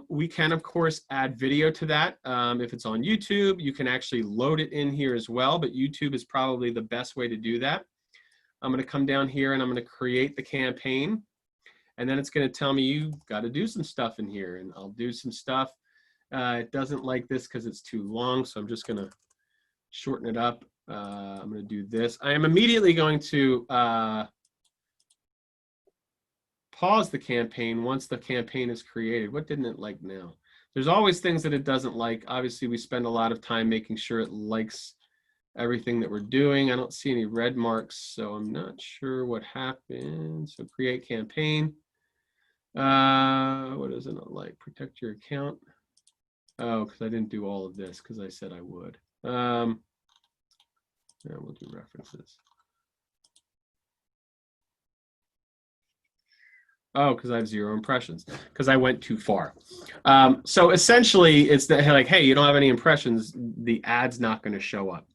We can, of course, add video to that. If it's on YouTube, you can actually load it in here as well, but YouTube is probably the best way to do that. I'm going to come down here and I'm going to create the campaign. And then it's going to tell me you've got to do some stuff in here, and I'll do some stuff. It doesn't like this because it's too long, so I'm just going to shorten it up. I'm going to do this. I am immediately going to pause the campaign once the campaign is created. What didn't it like now? There's always things that it doesn't like. Obviously, we spend a lot of time making sure it likes everything that we're doing. I don't see any red marks, so I'm not sure what happened. So create campaign. What does it not like? Protect your account. Oh, because I didn't do all of this because I said I would. Yeah, we'll do references. Oh, because I have 0 impressions, because I went too far. So essentially, it's that, like, hey, you don't have any impressions, the ad's not going to show up.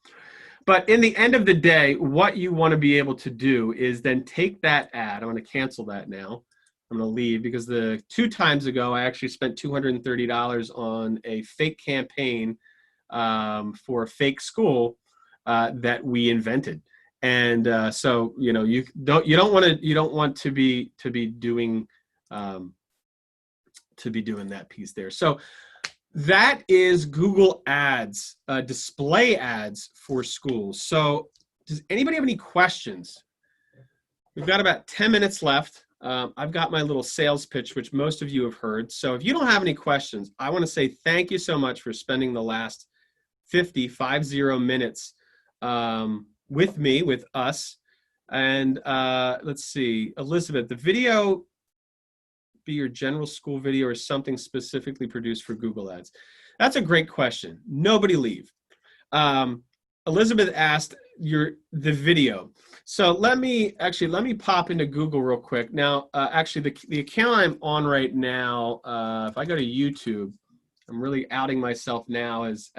But in the end of the day, what you want to be able to do is then take that ad. I'm going to cancel that now. I'm going to leave because the 2 times ago, I actually spent $230 on a fake campaign for a fake school that we invented. And so, you know, you don't want to be doing that piece there. So that is Google Ads, display ads for schools. So does anybody have any questions? We've got about 10 minutes left. I've got my little sales pitch, which most of you have heard. So if you don't have any questions, I want to say thank you so much for spending the last 50 minutes with me, with us. And let's see, Elizabeth, the video be your general school video or something specifically produced for Google Ads? That's a great question. Nobody leave. Elizabeth asked the video. So let me pop into Google real quick. Now, actually, the account I'm on right now, if I go to YouTube, I'm really outing myself now as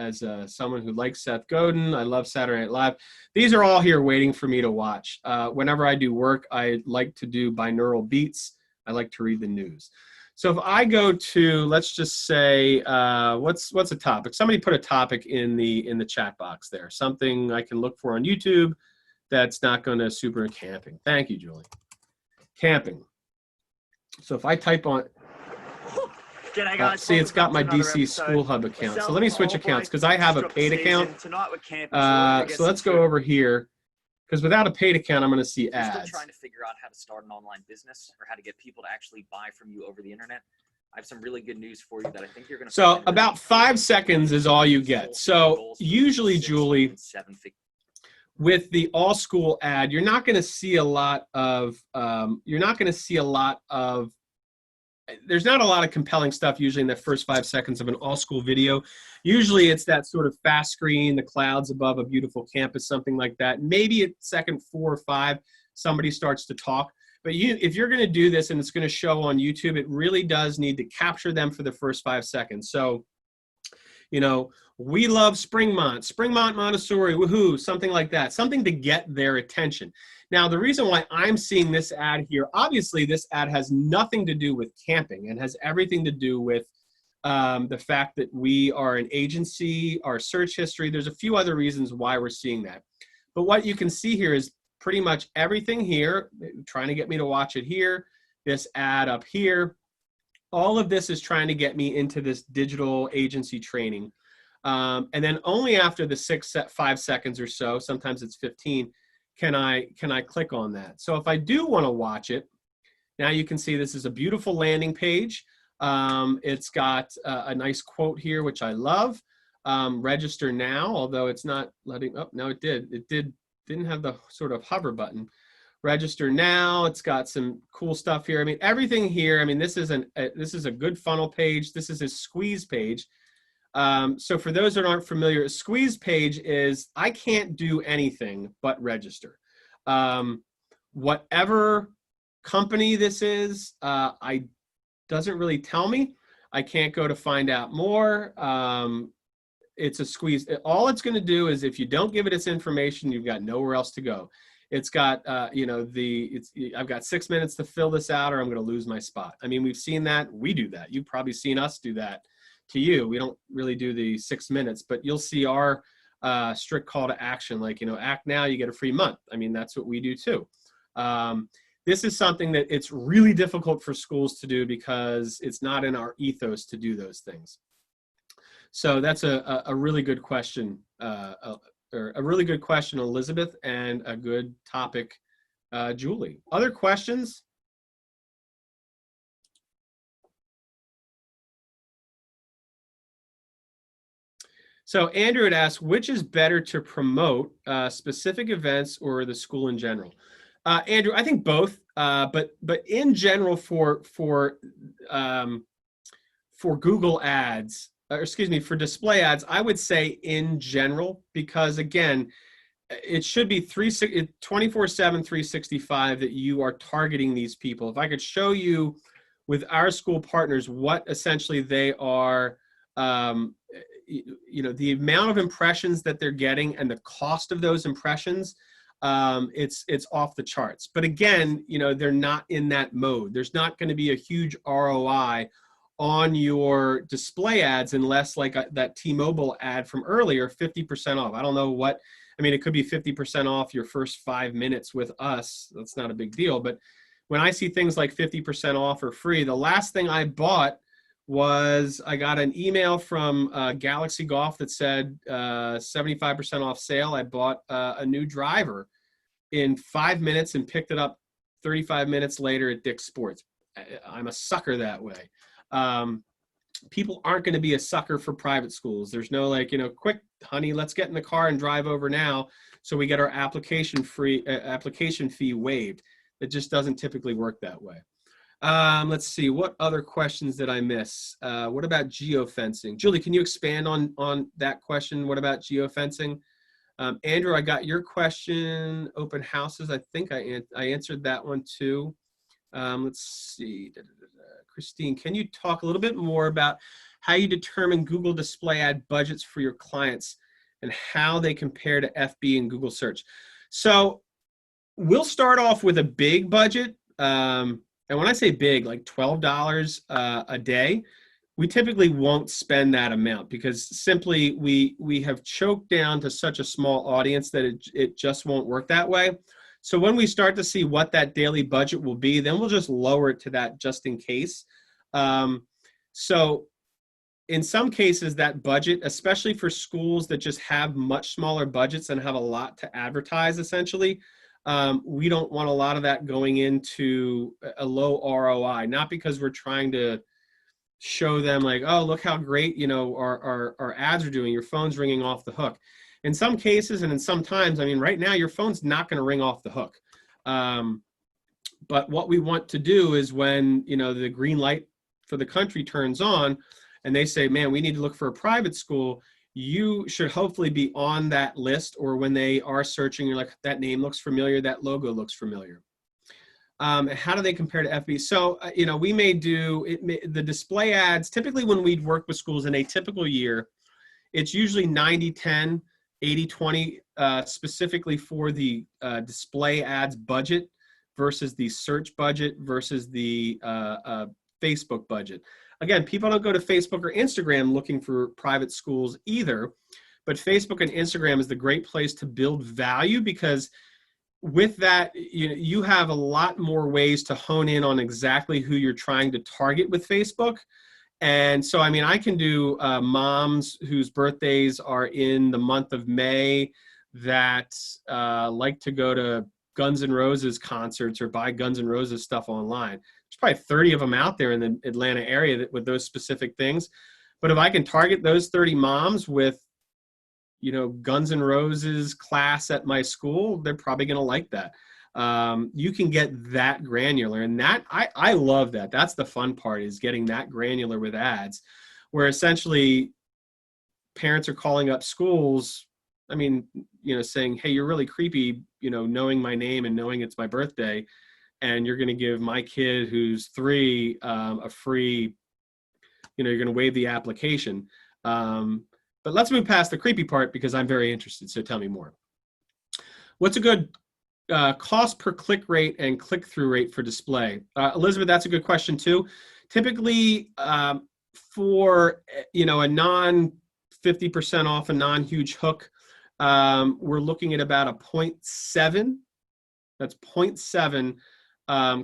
someone who likes Seth Godin. I love Saturday Night Live. These are all here waiting for me to watch. Whenever I do work, I like to do binaural beats. I like to read the news. So if I go to, let's just say, what's a topic? Somebody put a topic in the chat box there. Something I can look for on YouTube that's not going to super camping. Thank you, Julie. Camping. So if I type on, see, it's got my DC School Hub account. So let me switch accounts because I have a paid account. So let's go over here, because without a paid account, I'm going to see ads. Still trying to figure out how to start an online business or how to get people to actually buy from you over the internet? I have some really good news for you that I think you're going to. So about 5 seconds is all you get. So usually, Julie, with the all school ad, you're not going to see a lot of. There's not a lot of compelling stuff usually in the first 5 seconds of an all school video. Usually it's that sort of fast screen, the clouds above a beautiful campus, something like that. Maybe at second 4 or 5, somebody starts to talk. But if you're going to do this and it's going to show on YouTube, it really does need to capture them for the first 5 seconds. So, you know, we love Springmont Montessori, woohoo, something like that, something to get their attention. Now, the reason why I'm seeing this ad here, obviously this ad has nothing to do with camping and has everything to do with the fact that we are an agency, our search history. There's a few other reasons why we're seeing that. But what you can see here is pretty much everything here, trying to get me to watch it here, this ad up here. All of this is trying to get me into this digital agency training. And then only after the 5 seconds or so, sometimes it's 15, can I click on that. So if I do want to watch it, now you can see this is a beautiful landing page. It's got a nice quote here, which I love. Register now, although it's not letting, oh, no, it did didn't have the sort of hover button. Register now. It's got some cool stuff here. I mean, everything here. I mean, this is a good funnel page. This is a squeeze page. So for those that aren't familiar, a squeeze page is I can't do anything but register. Whatever company this is, I doesn't really tell me. I can't go to find out more. It's a squeeze. All it's going to do is if you don't give it its information, you've got nowhere else to go. It's got, I've got 6 minutes to fill this out or I'm going to lose my spot. I mean, we've seen that. We do that. You've probably seen us do that to you. We don't really do the 6 minutes, but you'll see our strict call to action, like, act now, you get a free month. I mean, that's what we do too. This is something that it's really difficult for schools to do because it's not in our ethos to do those things. So that's a really good question, or a really good question, Elizabeth, and a good topic, Julie. Other questions? So Andrew had asked, which is better to promote, specific events or the school in general? Andrew, I think both, but in general for Google ads, or excuse me, for display ads, I would say in general, because again, it should be 24/7, 365 that you are targeting these people. If I could show you with our school partners what essentially they are, the amount of impressions that they're getting and the cost of those impressions, it's off the charts. But again, they're not in that mode. There's not going to be a huge ROI on your display ads unless, like that T-Mobile ad from earlier, 50% off. I don't know what, I mean, it could be 50% off your first 5 minutes with us. That's not a big deal. But when I see things like 50% off or free, the last thing I bought was I got an email from Galaxy Golf that said 75% off sale. I bought a new driver in 5 minutes and picked it up 35 minutes later at Dick's Sports. I'm a sucker that way. People aren't going to be a sucker for private schools. There's no like, quick, honey, let's get in the car and drive over now so we get our application fee waived. It just doesn't typically work that way. Let's see, what other questions did I miss? What about geofencing? Julie, can you expand on that question? What about geofencing? Andrew, I got your question. Open houses, I think I answered that one too. Let's see. Christine, can you talk a little bit more about how you determine Google display ad budgets for your clients and how they compare to FB and Google search? So we'll start off with a big budget. And when I say big, like $12 a day, we typically won't spend that amount because simply we have choked down to such a small audience that it just won't work that way. So when we start to see what that daily budget will be, then we'll just lower it to that just in case. So in some cases, that budget, especially for schools that just have much smaller budgets and have a lot to advertise, essentially, we don't want a lot of that going into a low ROI, not because we're trying to show them like, oh, look how great, our ads are doing, your phone's ringing off the hook. In some cases and in some times, I mean, right now your phone's not going to ring off the hook. But what we want to do is when, the green light for the country turns on and they say, man, we need to look for a private school, you should hopefully be on that list, or when they are searching, you're like, that name looks familiar, that logo looks familiar. How do they compare to FB? So, we may do the display ads. Typically when we'd work with schools in a typical year, it's usually 90-10, 80-20, specifically for the display ads budget versus the search budget versus the Facebook budget. Again, people don't go to Facebook or Instagram looking for private schools either, but Facebook and Instagram is the great place to build value because with that, you have a lot more ways to hone in on exactly who you're trying to target with Facebook. And so, I mean, I can do moms whose birthdays are in the month of May that like to go to Guns N' Roses concerts or buy Guns N' Roses stuff online. There's probably 30 of them out there in the Atlanta area with those specific things. But if I can target those 30 moms with, Guns N' Roses class at my school, they're probably going to like that. You can get that granular, and that I love that. That's the fun part, is getting that granular with ads, where essentially parents are calling up schools. I mean, saying, hey, you're really creepy, knowing my name and knowing it's my birthday, and you're going to give my kid who's 3 a free, you're going to waive the application. But let's move past the creepy part, because I'm very interested. So tell me more. What's a good cost per click rate and click-through rate for display? Elizabeth, that's a good question too. Typically, for a non 50% off, a non-huge hook, we're looking at about a 0.7. That's 0.7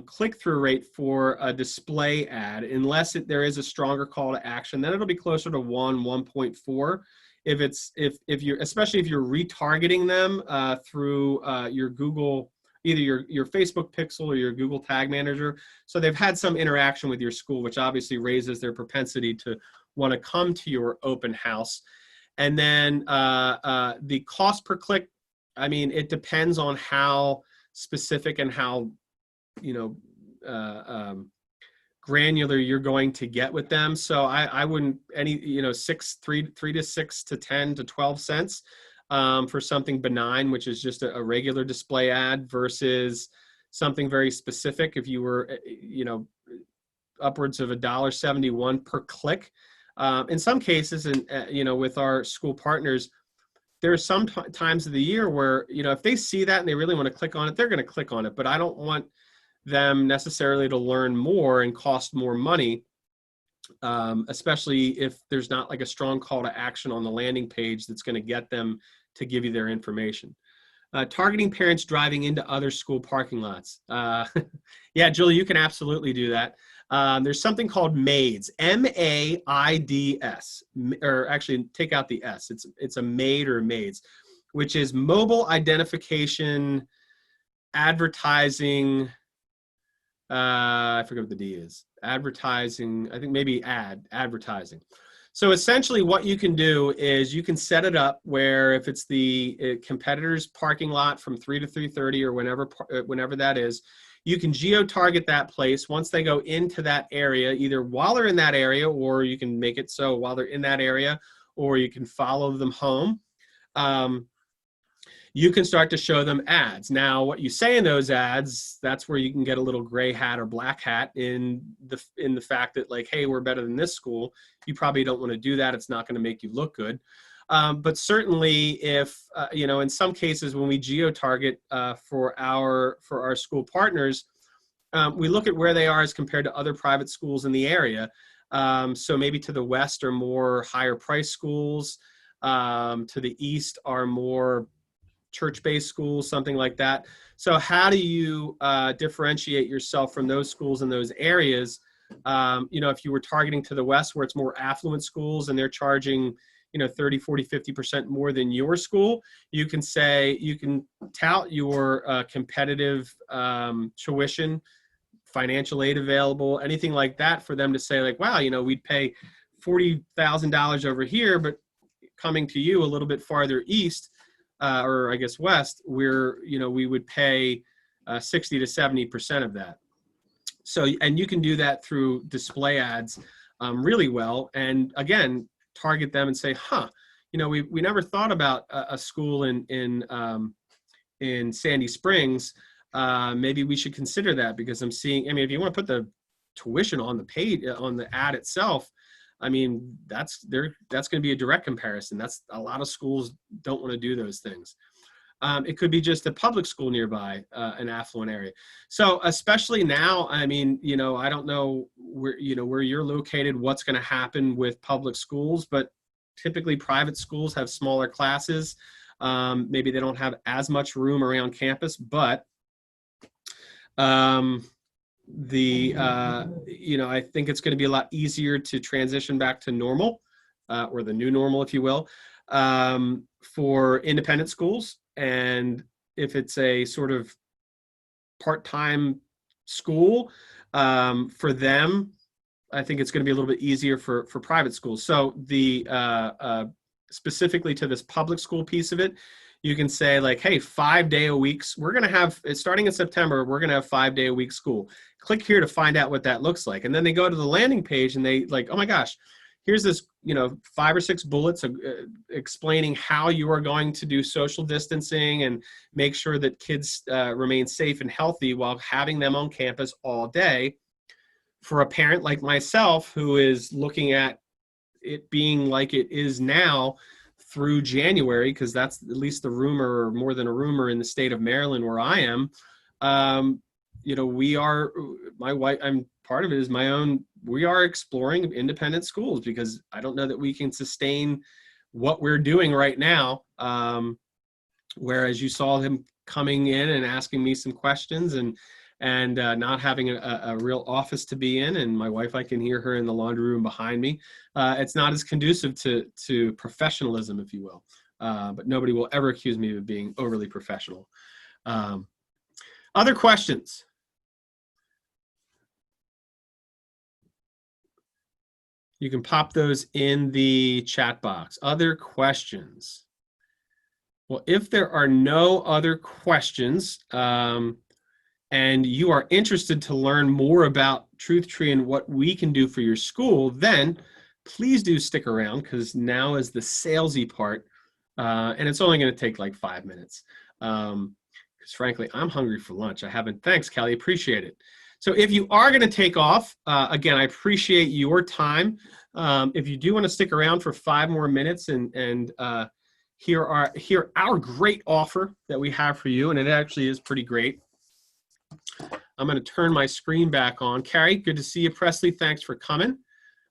click-through rate for a display ad, unless there is a stronger call to action. Then it'll be closer to 1.4. If you're, especially if you're retargeting them through your Google, either your Facebook pixel or your Google Tag Manager. So they've had some interaction with your school, which obviously raises their propensity to want to come to your open house. And then the cost per click, I mean, it depends on how specific and how granular you're going to get with them. So I wouldn't 3 to 6 to 10 to 12 cents for something benign, which is just a regular display ad, versus something very specific. If you were upwards of $1.71 per click. In some cases, and with our school partners, there are some times of the year where, if they see that and they really want to click on it, they're going to click on it. But I don't want them necessarily to learn more and cost more money, especially if there's not like a strong call to action on the landing page that's going to get them to give you their information. Targeting parents driving into other school parking lots. Yeah, Julie, you can absolutely do that. There's something called MAIDS, MAIDS, or actually take out the S. It's a MAID or MAIDS, which is mobile identification advertising. I forget what the D is. Advertising, I think maybe advertising. So essentially what you can do is you can set it up where if it's the competitor's parking lot from 3 to 3:30 or whenever that is, you can geo-target that place. Once they go into that area, either while they're in that area, or you can make it so while they're in that area, or you can follow them home. You can start to show them ads. Now, what you say in those ads, that's where you can get a little gray hat or black hat in the fact that, like, hey, we're better than this school. You probably don't want to do that. It's not going to make you look good. But certainly, if in some cases when we geo-target for our school partners, we look at where they are as compared to other private schools in the area. So maybe to the west are more higher price schools. To the east are more church-based schools, something like that. So how do you differentiate yourself from those schools in those areas? If you were targeting to the west where it's more affluent schools and they're charging 30, 40, 50% more than your school, you can tout your competitive tuition, financial aid available, anything like that, for them to say, like, wow, we'd pay $40,000 over here, but coming to you a little bit farther east, or I guess west, we would pay 60 to 70% of that. So, and you can do that through display ads really well. And again, target them and say, we never thought about a school in Sandy Springs. Maybe we should consider that, because I'm seeing, if you want to put the tuition on the page, on the ad itself, that's going to be a direct comparison. That's a lot of schools don't want to do those things. It could be just a public school nearby, an affluent area. So especially now, I don't know where you're located, what's going to happen with public schools, but typically private schools have smaller classes. Maybe they don't have as much room around campus, but I think it's going to be a lot easier to transition back to normal, or the new normal, if you will, for independent schools. And if it's a sort of part-time school, for them, I think it's going to be a little bit easier for private schools. So the specifically to this public school piece of it, you can say like, hey, 5-day a week. We're going to have, starting in September, we're going to have 5-day a week school. Click here to find out what that looks like. And then they go to the landing page and they like, oh my gosh, here's this, 5 or 6 bullets explaining how you are going to do social distancing and make sure that kids remain safe and healthy while having them on campus all day. For a parent like myself, who is looking at it being like it is now through January, because that's at least the rumor, or more than a rumor, in the state of Maryland where I am. We are, my wife, I'm part of it is my own, we are exploring independent schools because I don't know that we can sustain what we're doing right now. Whereas you saw him coming in and asking me some questions and not having a real office to be in, and my wife, I can hear her in the laundry room behind me. It's not as conducive to professionalism, if you will. But nobody will ever accuse me of being overly professional. Other questions? You can pop those in the chat box. Other questions? Well, if there are no other questions, and you are interested to learn more about TruthTree and what we can do for your school, then please do stick around, because now is the salesy part, and it's only going to take like 5 minutes. Because frankly, I'm hungry for lunch. I haven't. Thanks, Kelly. Appreciate it. So if you are going to take off, again, I appreciate your time. If you do want to stick around for 5 more minutes and hear our great offer that we have for you, and it actually is pretty great. I'm going to turn my screen back on. Carrie, good to see you. Presley, thanks for coming.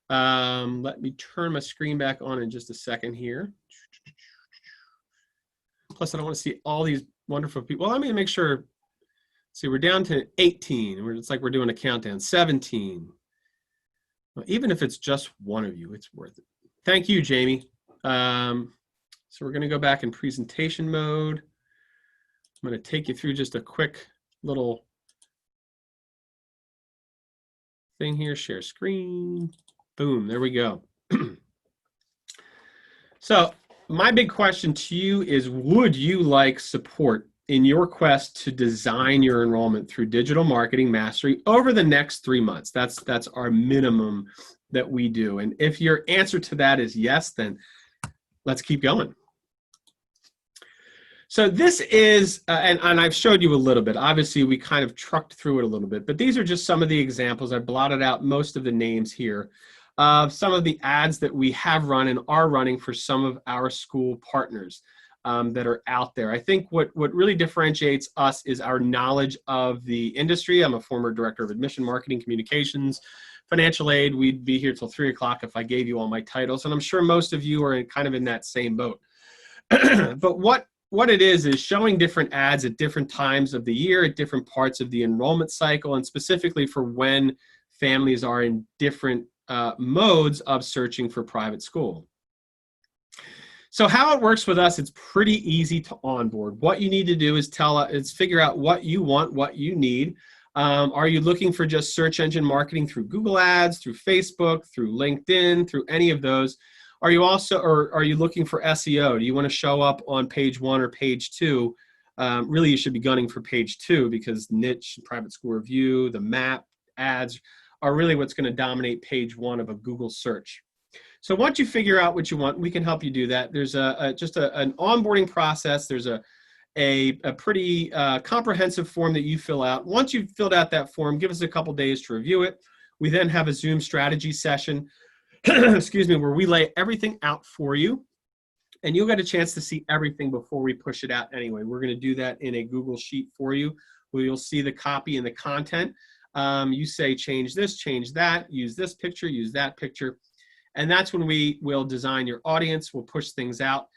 Let me turn my screen back on in just a second here. Plus, I don't want to see all these wonderful people. Well, let me make sure. See, we're down to 18. It's like we're doing a countdown. 17. Well, even if it's just one of you, it's worth it. Thank you, Jamie. So we're going to go back in presentation mode. I'm going to take you through just a quick little thing here. Share screen. Boom. There we go. So my big question to you is, would you like support in your quest to design your enrollment through digital marketing mastery over the next 3 months? That's our minimum that we do. And if your answer to that is yes, then let's keep going. So this is, and I've showed you a little bit. Obviously, we kind of trucked through it a little bit, but these are just some of the examples. I blotted out most of the names here of some of the ads that we have run and are running for some of our school partners that are out there. I think what really differentiates us is our knowledge of the industry. I'm a former director of admission marketing communications, financial aid. We'd be here till 3 o'clock if I gave you all my titles, and I'm sure most of you are kind of in that same boat. But what it is showing different ads at different times of the year, at different parts of the enrollment cycle, and specifically for when families are in different modes of searching for private school. So how it works with us, it's pretty easy to onboard. What you need to do is figure out what you want, what you need. Are you looking for just search engine marketing through Google Ads, through Facebook, through LinkedIn, through any of those? Are you looking for SEO? Do you want to show up on page 1 or page 2? Really, you should be gunning for page 2, because niche, private school review, the map, ads are really what's going to dominate page 1 of a Google search. So once you figure out what you want, we can help you do that. There's just an onboarding process. There's a pretty comprehensive form that you fill out. Once you've filled out that form, give us a couple days to review it. We then have a Zoom strategy session, excuse me, where we lay everything out for you, and you'll get a chance to see everything before we push it out anyway. We're going to do that in a Google Sheet for you, where you'll see the copy and the content. You say, change this, change that, use this picture, use that picture. And that's when we will design your audience. We'll push things out,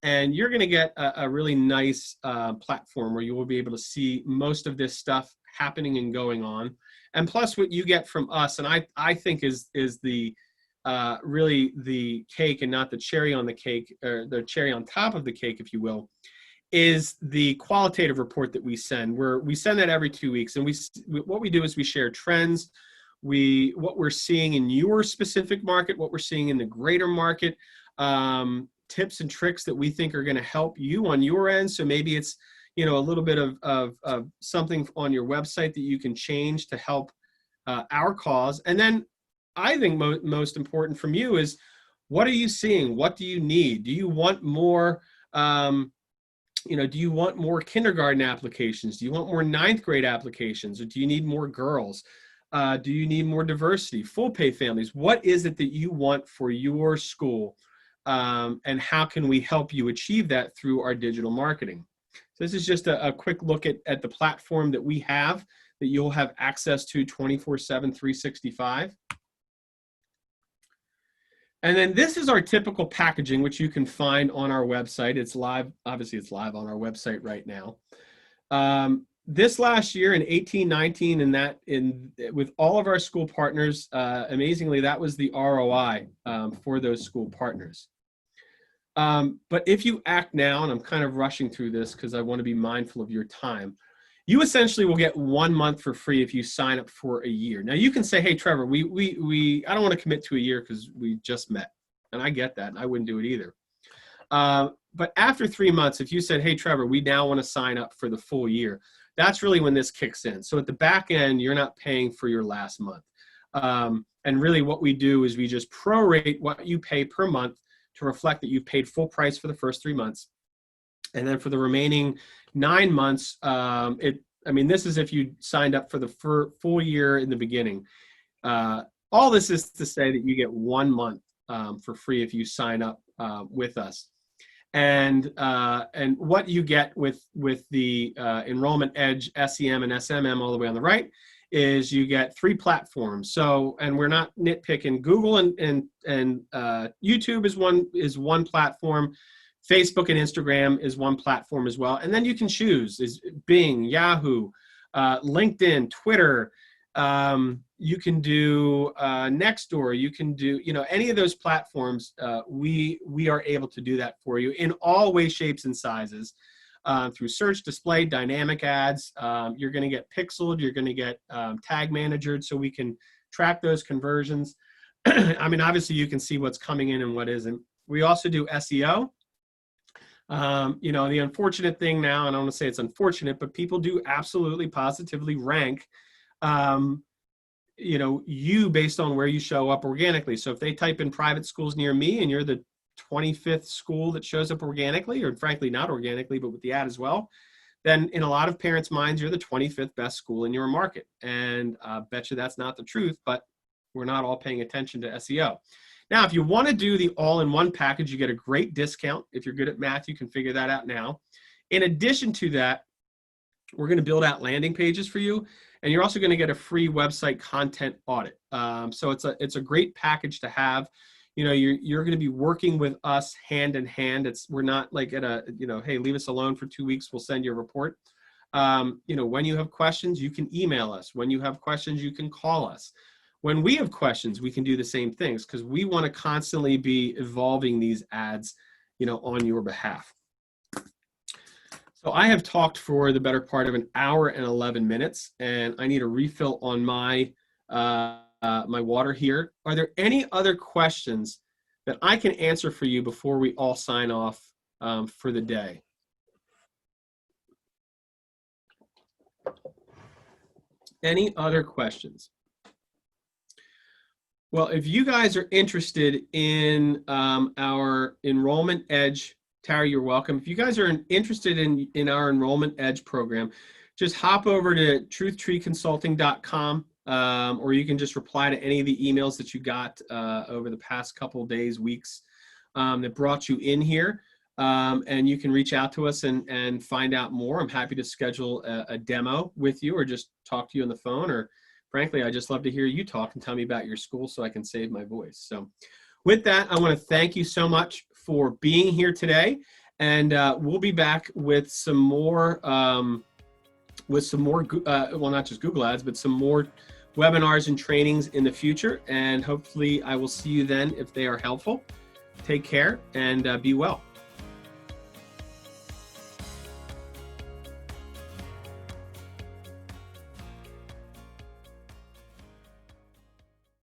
and you're going to get a really nice platform where you will be able to see most of this stuff happening and going on. And plus, what you get from us, and I think is the really the cake and not the cherry on the cake, or the cherry on top of the cake, if you will, is the qualitative report that we send. We send that every 2 weeks, and what we do is we share trends, what we're seeing in your specific market, what we're seeing in the greater market, tips and tricks that we think are going to help you on your end. So maybe it's, a little bit of something on your website that you can change to help our cause. And then I think most important from you is, what are you seeing? What do you need? Do you want more, do you want more kindergarten applications? Do you want more ninth grade applications? Or do you need more girls? Do you need more diversity, full pay families? What is it that you want for your school? And how can we help you achieve that through our digital marketing? So this is just a quick look at the platform that we have that you'll have access to 24/7, 365. And then this is our typical packaging, which you can find on our website. It's live. Obviously, it's live on our website right now. This last year in 18-19, with all of our school partners, amazingly, that was the ROI for those school partners. But if you act now, and I'm kind of rushing through this because I want to be mindful of your time, you essentially will get 1 month for free if you sign up for a year. Now you can say, hey, Trevor, I don't want to commit to a year because we just met. And I get that. And I wouldn't do it either. But after 3 months, if you said, hey, Trevor, we now want to sign up for the full year, that's really when this kicks in. So at the back end, you're not paying for your last month. And really what we do is we just prorate what you pay per month to reflect that you've paid full price for the first 3 months. And then for the remaining 9 months, this is if you signed up for the full year in the beginning. All this is to say that you get 1 month for free if you sign up with us. And what you get with the Enrollment Edge SEM and SMM all the way on the right is you get 3 platforms. So, and we're not nitpicking. Google and YouTube is one platform. Facebook and Instagram is one platform as well. And then you can choose is Bing, Yahoo, LinkedIn, Twitter. You can do Nextdoor. You can do, any of those platforms. We are able to do that for you in all ways, shapes, and sizes. Through search, display, dynamic ads. You're going to get pixeled. You're going to get tag managered, so we can track those conversions. Obviously, you can see what's coming in and what isn't. We also do SEO. The unfortunate thing now, and I don't want to say it's unfortunate, but people do absolutely positively rank, you based on where you show up organically. So if they type in private schools near me and you're the 25th school that shows up organically, or frankly not organically, but with the ad as well, then in a lot of parents' minds, you're the 25th best school in your market. And I bet you that's not the truth, but we're not all paying attention to SEO. Now, if you want to do the all-in-one package, you get a great discount. If you're good at math, you can figure that out now. In addition to that, we're going to build out landing pages for you, and you're also going to get a free website content audit. So it's a great package to have. You're going to be working with us hand in hand. We're not like at a, hey, leave us alone for 2 weeks, we'll send you a report. When you have questions, you can email us. When you have questions, you can call us. When we have questions, we can do the same things because we want to constantly be evolving these ads, on your behalf. So I have talked for the better part of an hour and 11 minutes, and I need a refill on my my water here. Are there any other questions that I can answer for you before we all sign off for the day? Any other questions? Well, if you guys are interested in our Enrollment Edge, Tara, you're welcome. If you guys are interested in our Enrollment Edge program, just hop over to truthtreeconsulting.com, or you can just reply to any of the emails that you got over the past couple of days, weeks that brought you in here. And you can reach out to us and find out more. I'm happy to schedule a demo with you or just talk to you on the phone, or frankly, I just love to hear you talk and tell me about your school so I can save my voice. So with that, I want to thank you so much for being here today. And we'll be back with some more, well, not just Google ads, but some more webinars and trainings in the future. And hopefully I will see you then if they are helpful. Take care and be well.